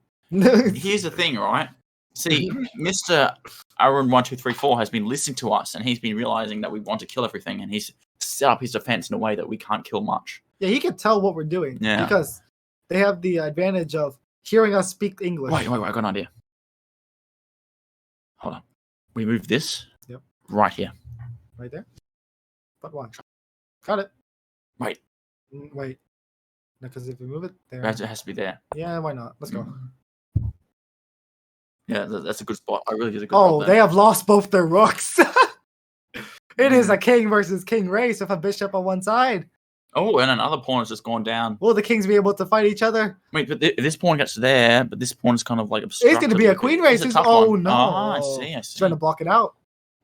Here's the thing, right? See, Mr. Aaron1234 has been listening to us, and he's been realizing that we want to kill everything, and he's set up his defense in a way that we can't kill much. Yeah, he can tell what we're doing. Yeah. Because they have the advantage of hearing us speak English. Wait, I got an idea. Hold on. We move this right here. Right there? But why? Got it. Wait. Wait. Because if we move it there. It has to be there. Yeah, why not? Let's go. Yeah, that's a good spot. I really did a good Oh, job they there. have lost both their rooks. It is a king versus king race with a bishop on one side. Oh, and another pawn has just gone down. Will the kings be able to fight each other? Wait, but this pawn gets there, but this pawn is kind of like obstructed. It's going to be a queen race. It's a tough Oh, one. no. Ah, I see. Trying to block it out.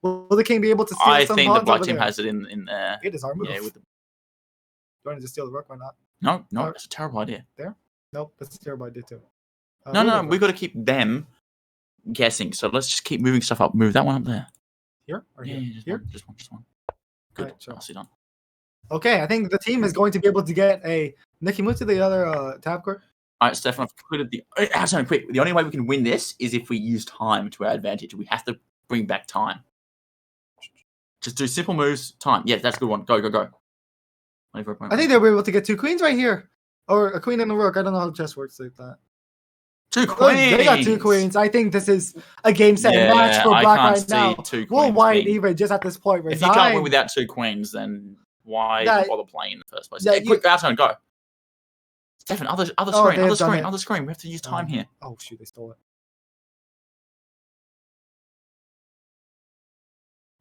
Will the king be able to steal I some think the pawns black over team there? has it in there. It is our move. Yeah, with the... You want to just steal the rook? Why not? No, that's a terrible idea. Nope, that's a terrible idea too. No, we got to keep them guessing. So let's just keep moving stuff up. Move that one up there. Here? Or Yeah, here? just one. Good. Alright, sure. Nicely done. Okay, I think the team is going to be able to get a... Nikki, move to the other tab court. All right, Stefan, I've completed the... Actually, quick. The only way we can win this is if we use time to our advantage. We have to bring back time. Just do simple moves. Time. Yeah, that's a good one. Go. I think they'll be able to get 2 queens right here. Or a queen and a rook. I don't know how chess works like that. 2 Oh, queens. they got 2 queens. I think this is a game set Yeah, match for I black can't right now. see 2 Will queens White being- even just at this point If resign? you can't win without 2 queens, then why That- bother playing in the first place? that Hey, quick, our turn, go. Stefan, other Oh, screen, they have done it. other screen. We have to use time here. Oh shoot, they stole it.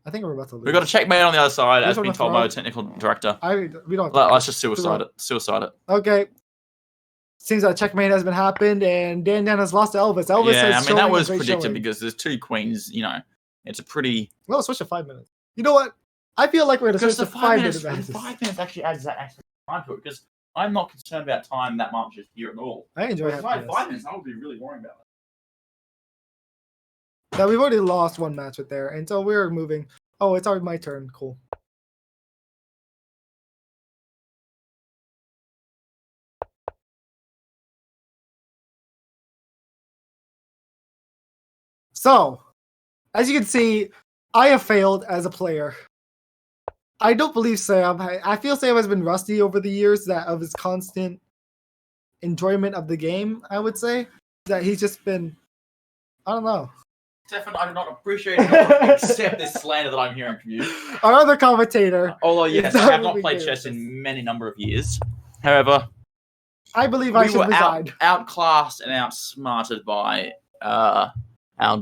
I think we're about to lose. We've got a checkmate on the other side, Who's as on been the told by throne? the technical director. We don't. Let's just suicide it. Suicide it. Okay. Seems that checkmate has been happened, and Dan has lost to Elvis. Elvis Yeah, has I mean, that showing a was great predicted showing. because there's 2 queens, it's a pretty... Well, switch to 5 minutes. You know what? I feel like we're going to Because switch the to 5 5 minutes, minutes. 5 minutes actually adds that extra time to it, because I'm not concerned about time that much here at all. I enjoy If I having had 5 minutes, I would be really worrying about it. Now we've already lost 1 match with there, and so we're moving. Oh, it's already my turn. Cool. So, as you can see, I have failed as a player. I don't believe Sam. I feel Sam has been rusty over the years that of his constant enjoyment of the game, I would say. That he's just been, I don't know. Stefan, I do not appreciate nor accept this slander that I'm hearing from you. Our other commentator. Although, yes, is I have not moving played here chess with us. in many number of years. However, I believe I we should were resign. outclassed and outsmarted by our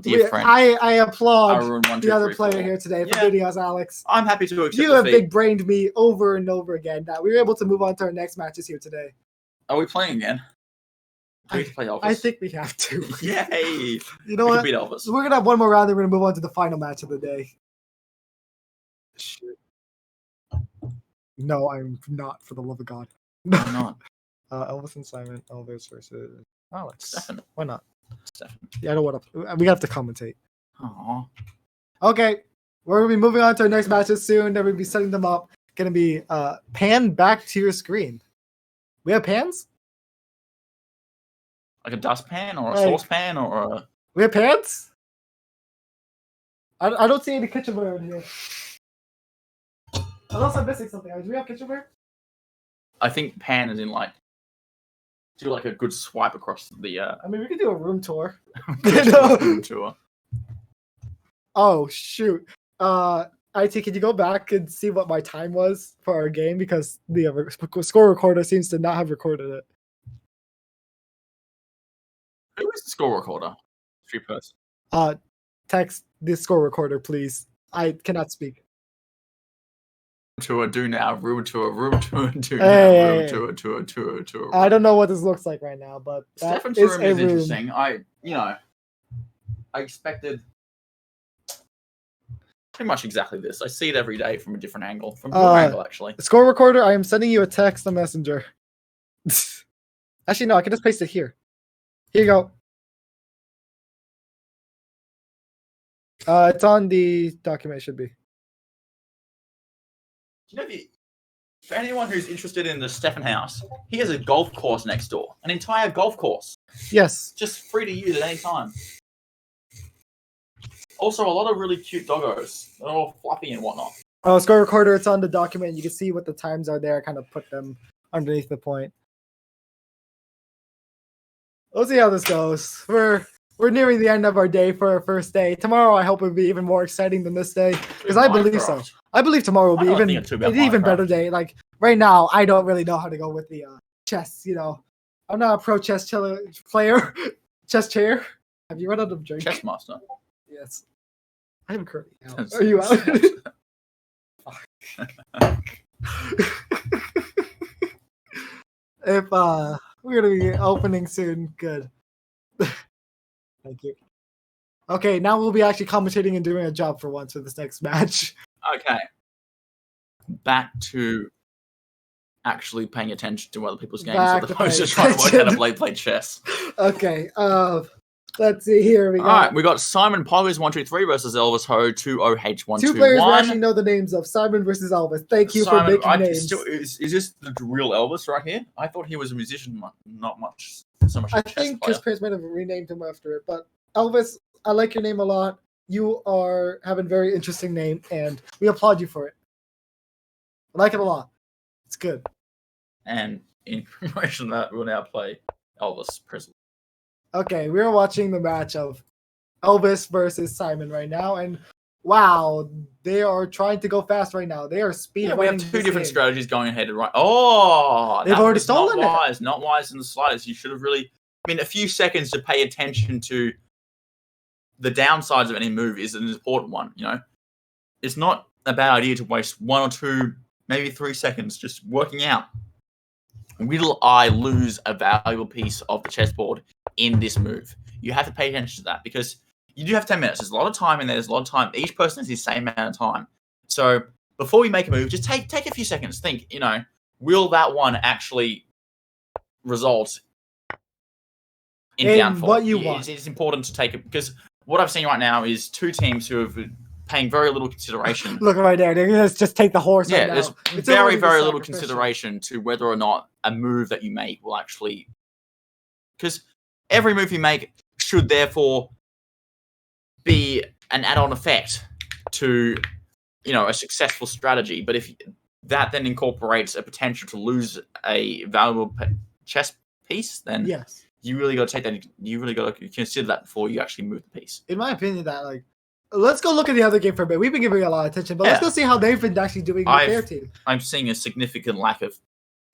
dear friend. I applaud Arun, one, the two, other three, player four. here today for Yeah. beating us, Alex. I'm happy to accept You the have feat. big brained me over and over again. That we were able to move on to our next matches here today. Are we playing again? Do we have to play Elvis? I think we have to. Yay! You know We what? can beat Elvis. So we're gonna have one more round, then we're gonna move on to the final match of the day. Shit. No, I'm not. For the love of God. Why not? Elvis and Simon. Elvis versus Alex. Stefan. Why not? Stefan. Yeah, I don't want to. We have to commentate. Aww. Okay, we're gonna be moving on to our next matches soon. Then we'll be setting them up. Gonna be panned back to your screen. We have pans. Like a dustpan or a Like- saucepan or a... We have pans. I don't see any kitchenware in here. Unless I'm missing something. Do we have kitchenware? I think pan is in like... Do like a good swipe across the... I mean, we could do a room tour. room tour. Oh shoot. IT, can you go back and see what my time was for our game because the score recorder seems to not have recorded it. Who is the score recorder? Street person. Text the score recorder, please. I cannot speak. Tour, do now. Room tour, do now. Hey. Room tour. I don't know what this looks like right now, but that Stefan's is room a is room. interesting. I expected pretty much exactly this. I see it every day from a different angle. From your angle, actually. Score recorder, I am sending you a text on Messenger. Actually, no, I can just paste it here. Here you go. It's on the document, it should be. You know, for anyone who's interested in the Stefan house, he has a golf course next door. An entire golf course. Yes. Just free to use at any time. Also, a lot of really cute doggos. They're all fluffy and whatnot. Oh, score recorder, it's on the document. You can see what the times are there. I kind of put them underneath the point. We'll see how this goes. We're nearing the end of our day for our first day. Tomorrow, I hope it'll be even more exciting than this day because I believe so. Minecraft. I believe tomorrow will I be don't even think it's too bad an even Minecraft. better day. Like right now, I don't really know how to go with the chess. You know, I'm not a pro chess player. Chess chair. Have you run out of drink? Chess master. Yes. I am currently out. That's- Are you out? If we're gonna be opening soon, good. Thank you. Okay, now we'll be actually commentating and doing a job for once for this next match. Okay. Back to actually paying attention to other people's games Back as to opposed to paying trying to work how to attention. play chess. Okay, let's see here. We All right, got we got Simon Poggers 123 versus Elvis Ho 20H121. two players we actually know the names of, Simon versus Elvis. Thank you for making names. Is this the real Elvis right here? I thought he was a musician, not much. So much. I a chess think player. his parents might have renamed him after it, but Elvis, I like your name a lot. You have a very interesting name, and we applaud you for it. I like it a lot. It's good. And in promotion of that, we'll now play Elvis Presley. Okay, we're watching the match of Elvis versus Simon right now, and wow, they are trying to go fast right now. They are speed Yeah, we have running two this different game. strategies going ahead and right. Oh, They've that already was stolen it. not wise. Not wise in the slightest. You should have really. I mean, a few seconds to pay attention to the downsides of any move is an important one. You know, it's not a bad idea to waste 1 or 2, maybe 3 seconds just working out. Will I lose a valuable piece of the chessboard in this move? You have to pay attention to that because you do have 10 minutes. There's a lot of time in there. There's a lot of time. Each person has the same amount of time. So before we make a move, just take a few seconds. Think, you know, will that one actually result in In downfall? what you want. It's important to take it because what I've seen right now is two teams who have paying very little consideration. Look right there. They're gonna just take the horse. Yeah, right now. there's It's very, already very little sacrificial. consideration to whether or not a move that you make will actually... Because every move you make should therefore be an add-on effect to, you know, a successful strategy. But if that then incorporates a potential to lose a valuable chess piece, then Yes. you really got to take that. You really got to consider that before you actually move the piece. In my opinion, that like, let's go look at the other game for a bit. We've been giving it a lot of attention, but let's Yeah. go see how they've been actually doing with their team. I'm seeing a significant lack of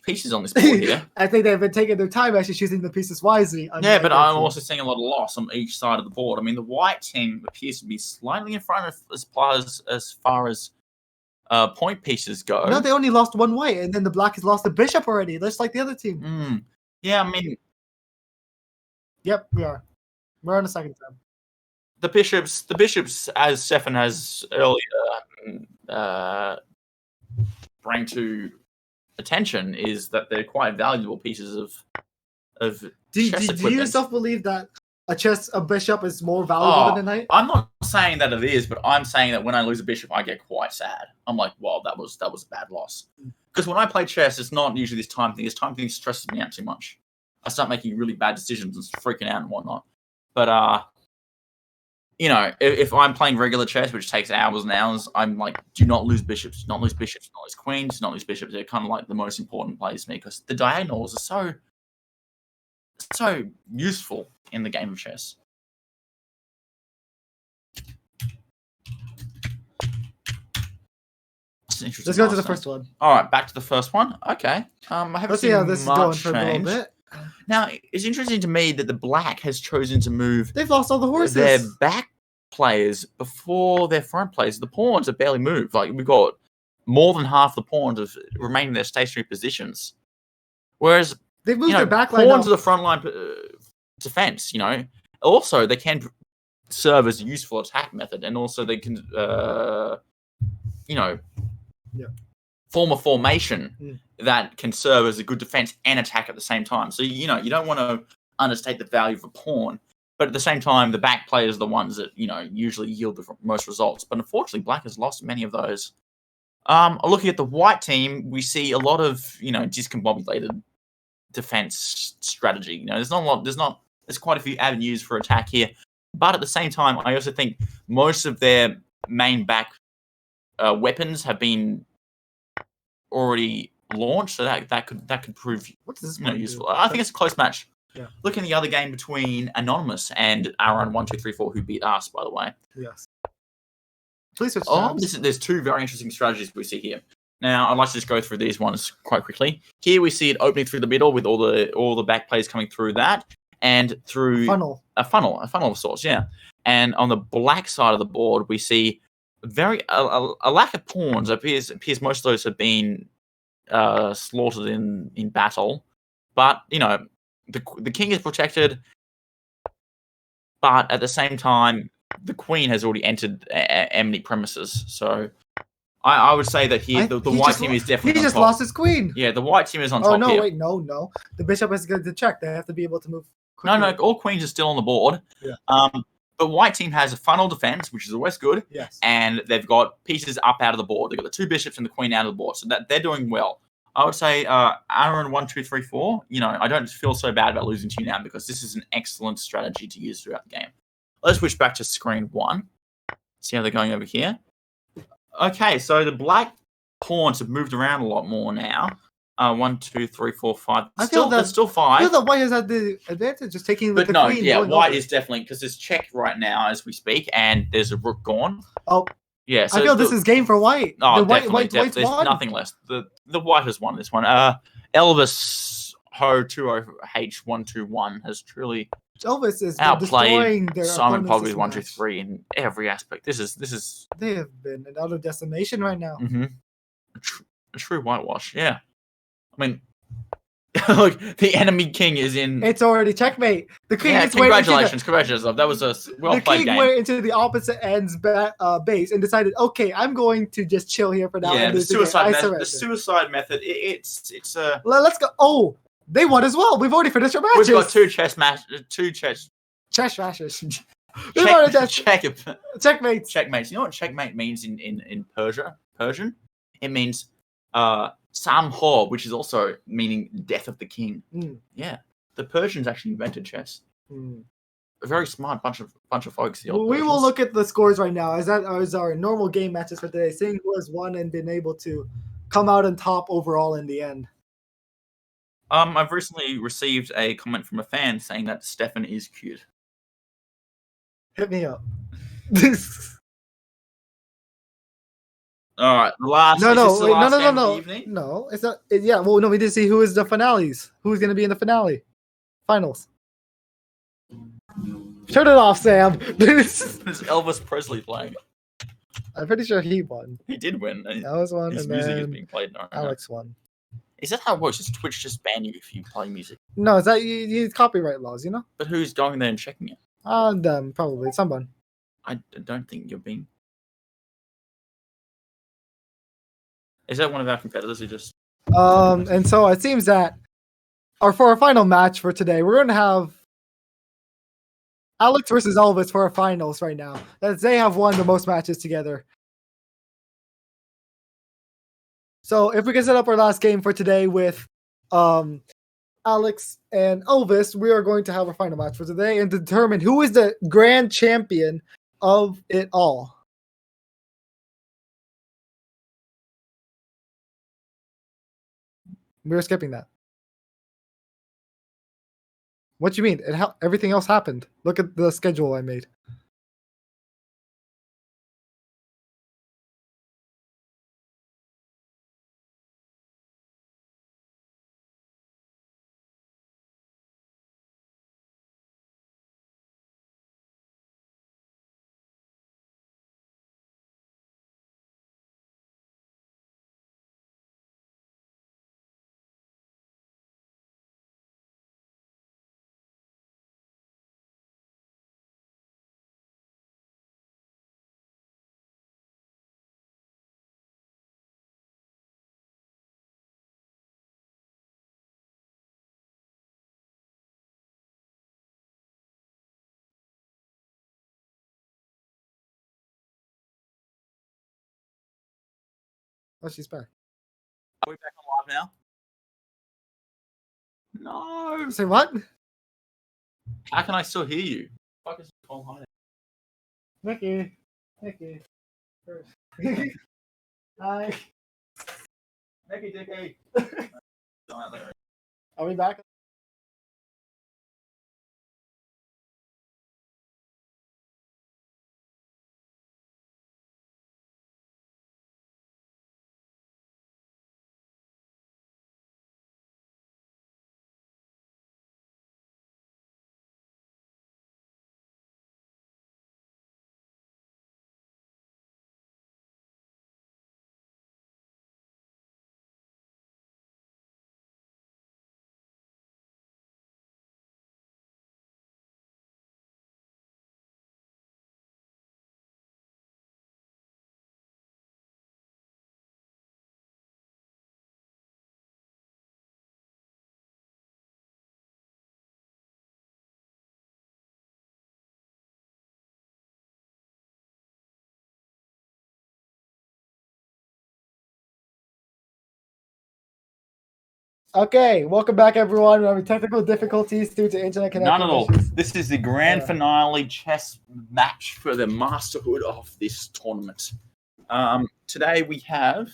pieces on this board here. I think they've been taking their time actually choosing the pieces wisely. Yeah, but I'm also seeing a lot of loss on each side of the board. I mean, the white team appears to be slightly in front of as far as point pieces go. No, they only lost one white, and then the black has lost the bishop already, just like the other team. Yeah, I mean... Yep, we are. We're on the second time. The bishops, as Stefan has earlier bring to attention, is that they're quite valuable pieces of Do chess you equipment. yourself believe that a bishop is more valuable than a knight? I'm not saying that it is, but I'm saying that when I lose a bishop, I get quite sad. I'm like, well, that was a bad loss. Because when I play chess, it's not usually this time thing. This time thing stresses me out too much. I start making really bad decisions and freaking out and whatnot. But you know, if I'm playing regular chess, which takes hours and hours, I'm like, do not lose bishops, do not lose bishops, do not lose queens, do not lose bishops. They're kind of like the most important plays to me because the diagonals are so useful in the game of chess. Let's go to the first one. All right, back to the first one. Okay. I haven't Let's see seen how this is going much for a little bit. Now, it's interesting to me that the black has chosen to move They've lost all the horses. their back players before their front players. The pawns have barely moved. Like, we've got more than half the pawns have remained in their stationary positions. Whereas, they've moved their back line line to the front line defense, you know. Also, they can serve as a useful attack method, and also they can, form a formation that can serve as a good defense and attack at the same time. So, you know, you don't want to understate the value of a pawn, but at the same time, the back players are the ones that, you know, usually yield the most results. But unfortunately, black has lost many of those. Looking at the white team, we see a lot of, you know, discombobulated defense strategy. You know, there's quite a few avenues for attack here. But at the same time, I also think most of their main back weapons have been already launched, so that could prove useful. I think it's a close match. Yeah. Look in the other game between Anonymous and Aaron1234, who beat us, by the way. Yes. Please switch there's two very interesting strategies we see here. Now, I'd like to just go through these ones quite quickly. Here we see it opening through the middle with all the back plays coming through that, and through a funnel of sorts, yeah. And on the black side of the board, we see a lack of pawns. It appears most of those have been slaughtered in battle, but you know the king is protected. But at the same time, the queen has already entered enemy premises. So I would say that here the white team is definitely. He just lost his queen. Yeah, the white team is on top. Oh no! Here. Wait, no. The bishop is good to check. They have to be able to move quickly. No, all queens are still on the board. Yeah. The white team has a funnel defense, which is always good. Yes. And they've got pieces up out of the board. They've got the two bishops and the queen out of the board. So that they're doing well. I would say Aaron1234, you know, I don't feel so bad about losing to you now because this is an excellent strategy to use throughout the game. Let's switch back to screen one. See how they're going over here. Okay, so the black pawns have moved around a lot more now. 1, 2, 3, 4, 5. There's still 5. I feel that white has had the advantage just taking with the queen. Yeah, white is definitely, because there's check right now as we speak, and there's a rook gone. Oh, yeah. So I feel this is game for white. Oh, White's there's won. nothing less. The white has won this one. Elvis Ho 20H121 has truly Elvis is outplayed destroying their Simon opponents Pogby this 123 in every aspect. This is. They have been an utter decimation right now. Mm-hmm. A true whitewash. Yeah. I mean, look, the enemy king is in. It's already checkmate. The king is congratulations. That was a well played game. The king went into the opposite end's base and decided, okay, I'm going to just chill here for now. Yeah, and the suicide method. The suicide method. It's a. Let's go. Oh, they won as well. We've already finished our matches. We've got two chess matches. Chess matches. Checkmates. Checkmates. You know what checkmate means in Persian? It means Samhor, which is also meaning death of the king. Yeah, the Persians actually invented chess. A very smart bunch of folks. We will look at the scores right now as our normal game matches for today, seeing who has won and been able to come out on top overall in the end. I've recently received a comment from a fan saying that Stefan is cute. Hit me up. All right, the last. No, is this no, the wait, no, last no, game no, of the no, evening? no. It's not. Yeah, well, no, we did see who is the finales. Who's gonna be in the finale, finals. Turn it off, Sam. It's Elvis Presley playing. I'm pretty sure he won. He did win. And That was one, his and music is then being played now. Alex won. Is that how it works? Does Twitch just ban you if you play music? No, is that you copyright laws? You know. But who's going there and checking it? Them probably someone. I don't think you're being. Is that one of our competitors who just? And so it seems that, for our final match for today, we're going to have Alex versus Elvis for our finals right now. As they have won the most matches together. So if we can set up our last game for today with Alex and Elvis, we are going to have a final match for today and determine who is the grand champion of it all. We're skipping that. What do you mean? Everything else happened. Look at the schedule I made. Oh, she's back. Are we back on live now? No. Say what? How can I still hear you? Fuck is Tom hiding? Mickey. Hi. Nicky Dicky. Are we back? Okay, welcome back, everyone. We're having technical difficulties due to internet connection. None at all. issues. This is the grand finale chess match for the masterhood of this tournament. Today we have.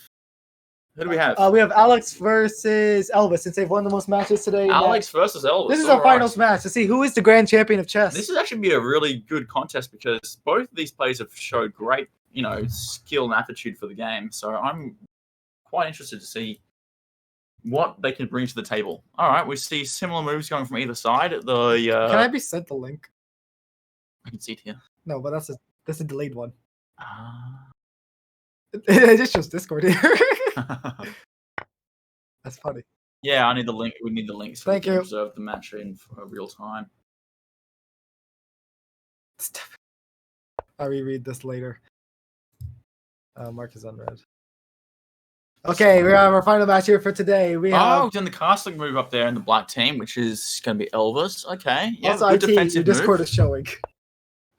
Who do we have? We have Alex versus Elvis, since they've won the most matches today. Alex versus Elvis. This is all our finals match to see who is the grand champion of chess. This is actually be a really good contest because both of these players have showed great, skill and aptitude for the game. So I'm quite interested to see what they can bring to the table. All right, we see similar moves going from either side. Can I be sent the link? I can see it here. No, but that's a delayed one. Ah. It just shows Discord here. That's funny. Yeah, I need the link. We need the links so Thank we can you. observe the match in real time. I'll reread this later. Mark is unread. Okay, we have our final match here for today. We have we've done the casting move up there in the black team, which is going to be Elvis. Okay, yeah, also good IT, defensive your Discord move. is showing.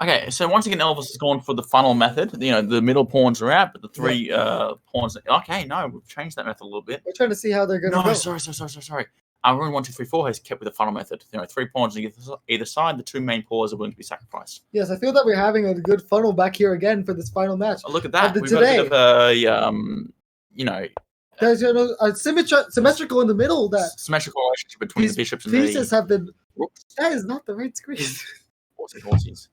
Okay, so once again, Elvis has gone for the funnel method. The middle pawns are out, but the three pawns. Okay, no, we've changed that method a little bit. We're trying to see how they're going to go. No, sorry. Our rune 1, 2, 3, 4 has kept with the funnel method. 3 pawns on either side. The 2 main paws are willing to be sacrificed. Yes, I feel that we're having a good funnel back here again for this final match. Oh, look at that. Of We've got a bit of a There's a symmetrical in the middle that symmetrical relationship between the bishops and pieces the have been. rooks. That is not the right screen. Horses.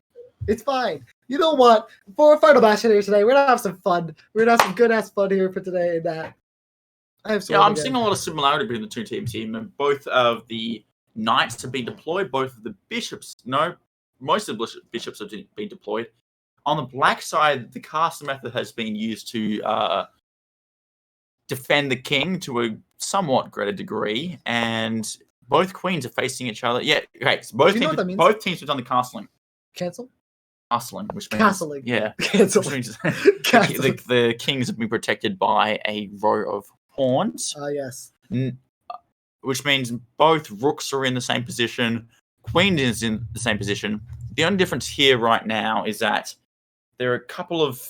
It's fine. You know what? For our final match here today, we're gonna have some fun. We're gonna have some good ass fun here for today. And that I'm seeing a lot of similarity between the two teams here. Both of the knights have been deployed. Both of the bishops, most of the bishops have been deployed. On the black side, the castle method has been used to defend the king to a somewhat greater degree, and both queens are facing each other. Yeah, okay. So both teams have done the castling. Cancel. Castling, which means Castling. Yeah, Cancel. which means the kings have been protected by a row of pawns. Yes. Which means both rooks are in the same position. Queen is in the same position. The only difference here right now is that there are a couple of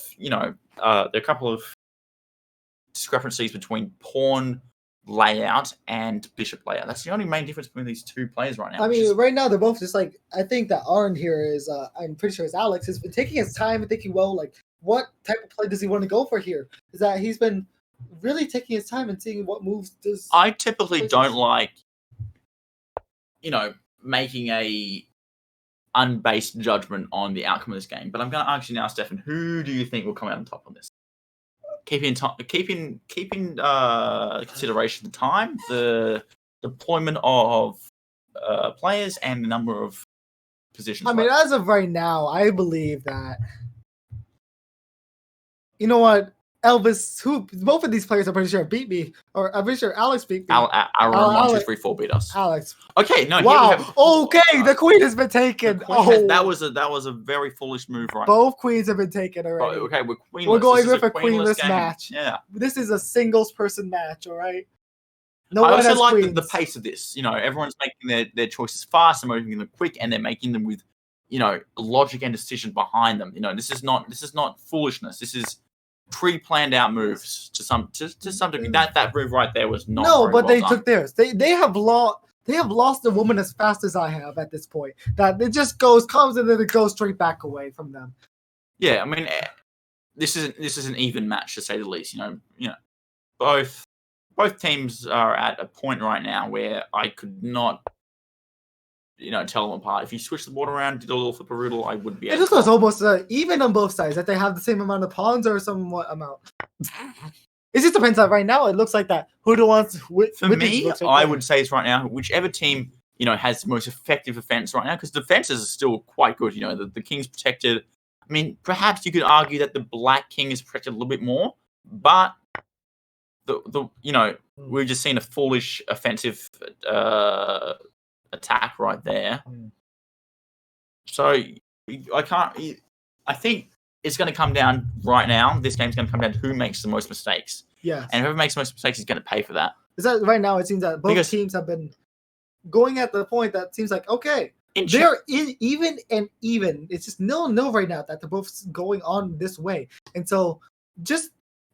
discrepancies between pawn layout and bishop layout. That's the only main difference between these two players right now. I mean, right now they're both just like, I think that Arn here is, I'm pretty sure it's Alex, has been taking his time and thinking, well, like, what type of play does he want to go for here? Is that he's been really taking his time and seeing what moves does. I typically don't like, making a unbased judgment on the outcome of this game. But I'm going to ask you now, Stefan, who do you think will come out on top on this? Keeping consideration the time, the deployment of players, and the number of positions. I mean, as of right now, I believe that, you know what, Elvis, who both of these players I'm pretty sure beat me, or I'm pretty sure Alex beat me. Our 1, 2, 3, 4 beat us. Alex. Okay, no. Wow. Okay, the queen has been taken. That was a very foolish move, right? Both queens have been taken already. Okay, we're queenless. We're going with a queenless match. Yeah. This is a singles person match. All right. No, I also like the pace of this. Everyone's making their choices fast, and making them quick, and they're making them with, logic and decision behind them. This is not foolishness. This is pre-planned out moves to some degree. That move right there was not. No, but well they done. took theirs. They have lost the woman as fast as I have at this point. That it just comes and then it goes straight back away from them. Yeah, I mean, this is an even match to say the least. Both teams are at a point right now where I could not, tell them apart. If you switch the board around, did a little flipperoo, I would be. It just was almost even on both sides. That they have the same amount of pawns or somewhat amount. It just depends on right now. It looks like that. Who do wants? For me, I would say it's right now. Whichever team has the most effective defense right now, because defenses are still quite good. The king's protected. I mean, perhaps you could argue that the black king is protected a little bit more, but we've just seen a foolish offensive attack right there. So I think it's going to come down right now. This game's going to come down to who makes the most mistakes. Yeah. And whoever makes the most mistakes is going to pay for that. Is that right now? It seems that both teams have been going at the point that seems like, okay, they're even. It's just 0-0 right now that they're both going on this way. And so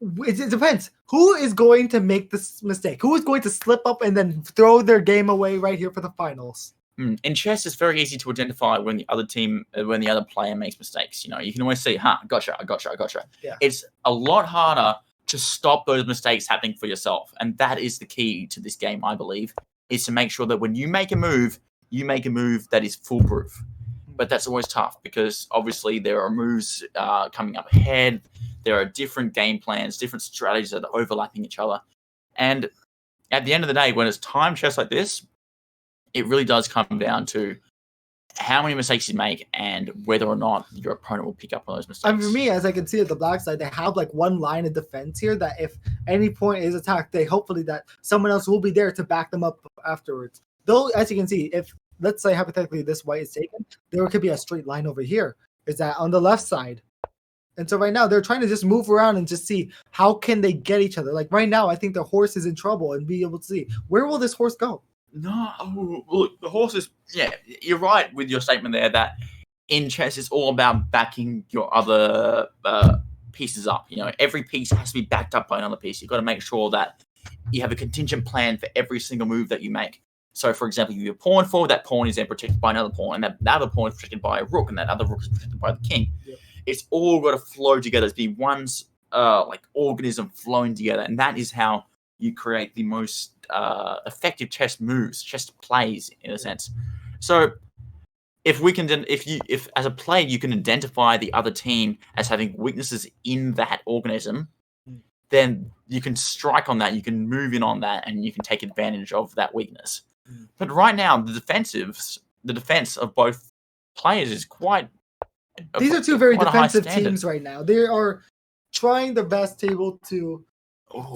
it depends. Who is going to make this mistake? Who is going to slip up and then throw their game away right here for the finals? In chess, it's very easy to identify when the other player makes mistakes. You can always see, gotcha. Yeah. It's a lot harder to stop those mistakes happening for yourself. And that is the key to this game, I believe, is to make sure that when you make a move that is foolproof. But that's always tough because obviously there are moves coming up ahead. There are different game plans, different strategies that are overlapping each other. And at the end of the day, when it's time chess like this, it really does come down to how many mistakes you make and whether or not your opponent will pick up on those mistakes. And for me, as I can see at the black side, they have like one line of defense here that if any point is attacked, hopefully that someone else will be there to back them up afterwards. Though, as you can see, if let's say hypothetically this white is taken, there could be a straight line over here. Is that on the left side? And so right now they're trying to just move around and just see how can they get each other. Like right now, I think the horse is in trouble and be able to see where will this horse go. No, look, the horse is. Yeah, you're right with your statement there that in chess it's all about backing your other pieces up. Every piece has to be backed up by another piece. You've got to make sure that you have a contingent plan for every single move that you make. So, for example, if you have a pawn forward, that pawn is then protected by another pawn, and that other pawn is protected by a rook, and that other rook is protected by the king. Yep. It's all got to flow together. It's be one organism flowing together, and that is how you create the most effective chess moves, chess plays in a sense. So if as a player you can identify the other team as having weaknesses in that organism, then you can strike on that, you can move in on that, and you can take advantage of that weakness. But right now, the defense of both players is quite. These are two very quite a high defensive standard. teams right now. They are trying their best to able to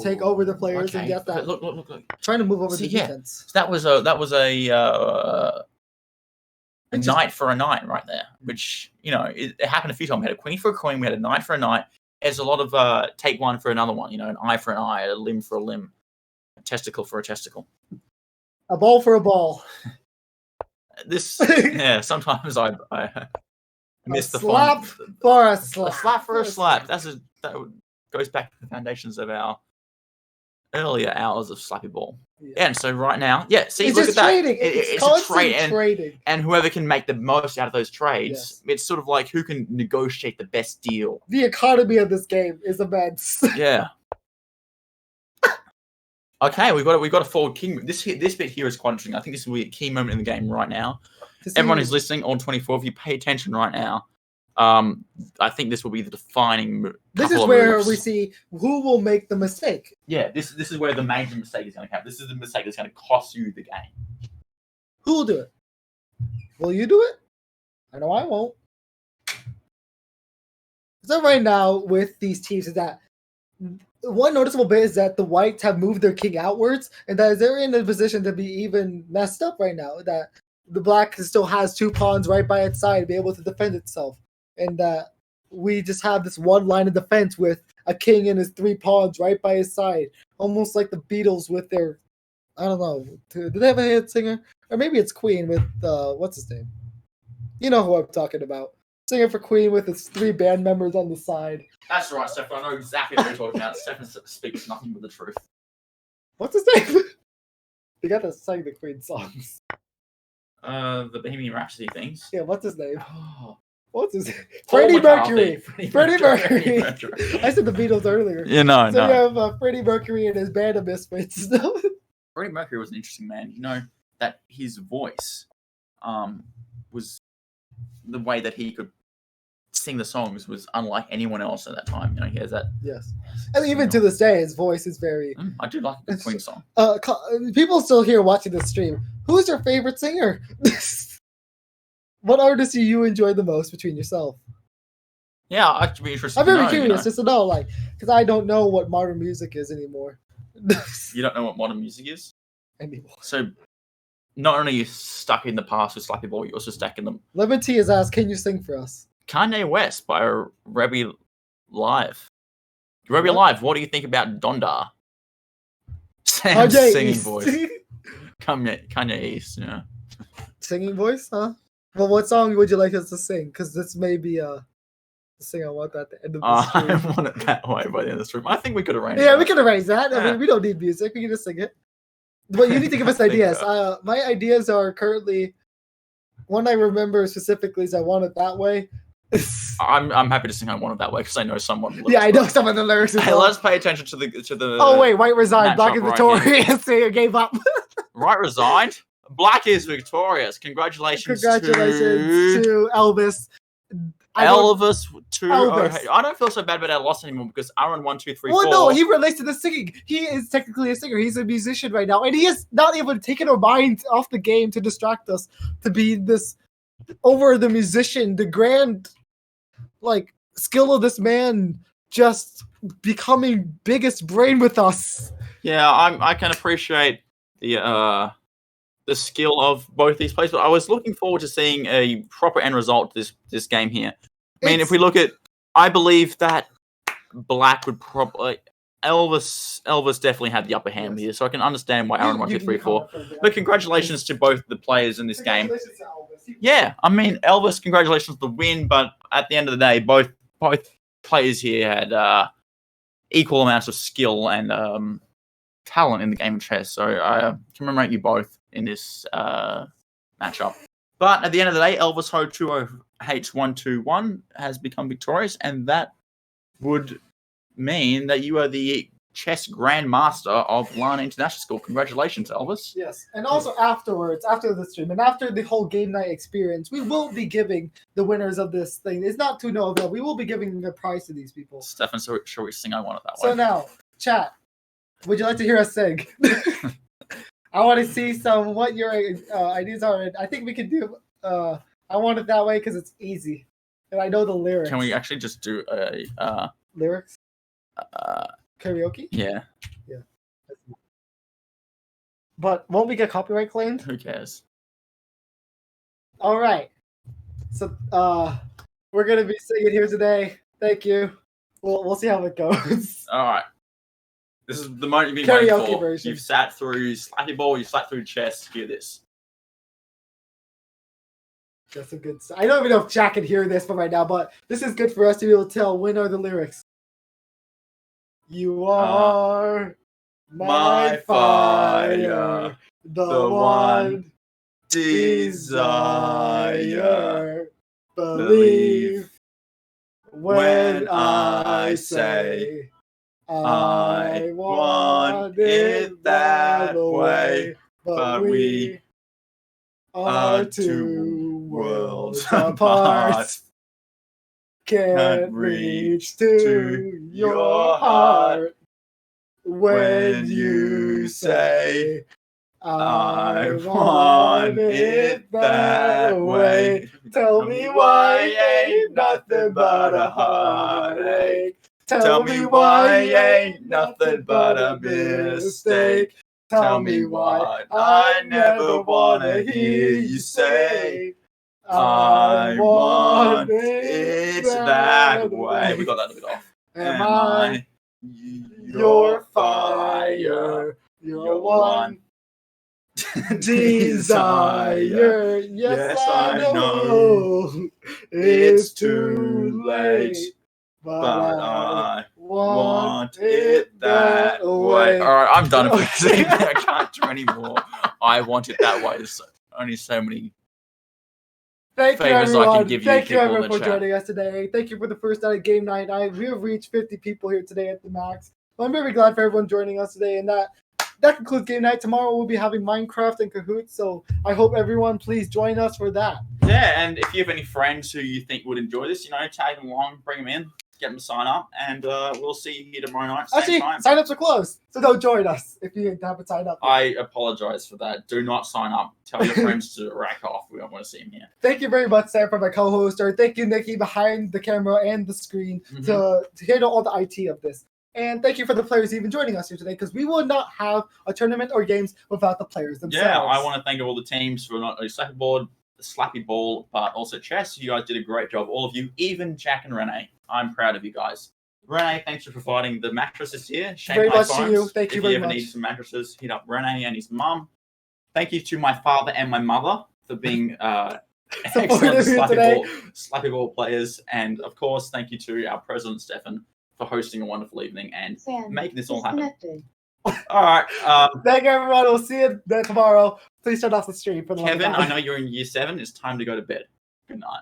take over the players and get that. Look. Trying to move over See, the yeah. defense. So that was a knight for a knight right there, which it happened a few times. We had a queen for a queen, we had a knight for a knight. There's a lot of take one for another one. An eye for an eye, a limb for a limb, a testicle for a testicle, a ball for a ball. Sometimes I miss the slap fun. For a slap. A slap for a slap. That goes back to the foundations of our earlier hours of Slappy Ball. Yeah, and so right now, see, it's look just at that. trading. It's a trade, trading. And whoever can make the most out of those trades, it's sort of like who can negotiate the best deal. The economy of this game is immense. Yeah. Okay, we've got a forward king. This bit here is quite interesting. I think this will be a key moment in the game right now. Everyone who's listening on 24, if you pay attention right now, I think this will be the defining. This is where we see who will make the mistake. Yeah, this is where the major mistake is going to happen. This is the mistake that's going to cost you the game. Who will do it? Will you do it? I know I won't. So right now with these teams is that one noticeable bit is that the whites have moved their king outwards, and that they're in a position to be even messed up right now. That the black still has 2 pawns right by its side to be able to defend itself, and that we just have this one line of defense with a king and his 3 pawns right by his side, almost like the Beatles with their, I don't know, do they have a hit singer? Or maybe it's Queen with, what's his name? You know who I'm talking about. Singer for Queen with his 3 band members on the side. That's right, Stefan. I know exactly what you're talking about. Stefan speaks nothing but the truth. What's his name? They got to sing the Queen songs. The Bohemian Rhapsody things. Yeah, what's his name? Oh. What's his name? Paul Freddie McCarthy. Mercury. Freddie Mercury. I said the Beatles earlier. Yeah, no. So you have Freddie Mercury and his band of misfits. Freddie Mercury was an interesting man. That his voice was the way that he could sing the songs was unlike anyone else at that time. He has that. Yes. And even to this day, his voice is very. I do like the Queen song. People still here watching this stream. Who's your favorite singer? What artist do you enjoy the most between yourself? Yeah, I'd be interested. I'm very curious just to know, because I don't know what modern music is anymore. You don't know what modern music is anymore. So, not only are you stuck in the past with Slappy Ball, you're also stuck in them. Lemon T has asked, "Can you sing for us?" Kanye West by Rebby Live. Rebby Live, what do you think about Donda? Sam's singing voice. Kanye East, yeah. Singing voice, huh? Well, what song would you like us to sing? Because this may be the thing I want at the end of the stream. I want it that way by the end of the stream. I think we could arrange we could arrange that. I mean, we don't need music. We can just sing it. But you need to give us ideas. My ideas are currently, one I remember specifically is I want it that way. I'm happy to sing I want it that way because I know someone. Yeah, I know some of the lyrics. Hey, let's pay attention to the. Oh wait, white resigned. Black is victorious. Singer gave up. White resigned. Black is victorious. Congratulations to Elvis. Elvis. I don't feel so bad about our loss anymore because Aaron 1, 2, 3, 4. Well, no, he relates to the singing. He is technically a singer. He's a musician right now, and he is not able to take our minds off the game to distract us to be this over the musician, the grand skill of this man just becoming biggest brain with us. Yeah, I can appreciate the skill of both these players, but I was looking forward to seeing a proper end result to this game here. I mean, if we look at, I believe that Black would probably Elvis definitely had the upper hand here, so I can understand why Aaron 1, 2, 3, 4. But congratulations to both the players in this game. Yeah, I mean Elvis, congratulations on the win, but at the end of the day, both players here had equal amounts of skill and talent in the game of chess. So I commemorate you both in this matchup. But at the end of the day, Elvis Ho 20H121 has become victorious, and that would mean that you are the chess grandmaster of Lanna International School. Congratulations, Elvis. Yes, and also afterwards, after the stream, and after the whole game night experience, we will be giving the winners of this thing. It's not to know that we will be giving the prize to these people. Stefan, so shall we sing I Want It That So Way? now, chat, would you like to hear us sing? I want to see some what your ideas are. And I think we can do I Want It That Way because it's easy, and I know the lyrics. Can we actually just do a lyrics karaoke? yeah? But won't we get copyright claimed? Who cares? All right. So we're gonna be singing here today. Thank you. We'll see how it goes. All right. This is the moment you've been waiting Karaoke for. version. You've sat through Slappy Ball. You've sat through chess. Hear this. That's a good. I don't even know if Jack can hear this from right now, but this is good for us to be able to tell when are the lyrics. You are my fire, the one desire. Believe when I say I want it that way, but we are two worlds apart. Can't reach to your heart when you say I want it that way. Tell me why ain't nothing but a heartache. Tell me why ain't nothing but a mistake. Tell me why I never wanna hear you say I want it that way. We got that a bit off. Am I your fire? Your one desire. Yes, I know it's too late, but I want it that way. All right, I'm done. I can't do anymore. I want it that way. There's only so many. Thank you, favors I can everyone. give you Thank you, people in everyone, the for chat. joining us today. Thank you for the first night of game night. We have reached 50 people here today at the max. So I'm very glad for everyone joining us today. And that concludes game night. Tomorrow we'll be having Minecraft and Kahoot. So I hope everyone please join us for that. Yeah, and if you have any friends who you think would enjoy this, tag them along, bring them in, get them to sign up, and we'll see you here tomorrow night, same Actually, time. signups are closed, so don't join us if you haven't signed up. I apologize for that. Do not sign up. Tell your friends to rack off. We don't want to see them here. Thank you very much, Sam, for my co-host, or thank you, Nikki, behind the camera and the screen to handle all the IT of this. And thank you for the players even joining us here today, because we would not have a tournament or games without the players themselves. Yeah, I want to thank all the teams for not only Slappy Ball, but also chess. You guys did a great job, all of you, even Jack and Renee. I'm proud of you guys. Renee, thanks for providing the mattresses here. Very much to you. Thank you very If you ever need some mattresses, hit up Renee and his mum. Thank you to my father and my mother for being excellent Slappy Ball players. And, of course, thank you to our president, Stefan, for hosting a wonderful evening and making this all happen. All right. Thank you, everyone. We'll see you tomorrow. Please turn off the stream for the Kevin, I know you're in year 7. It's time to go to bed. Good night.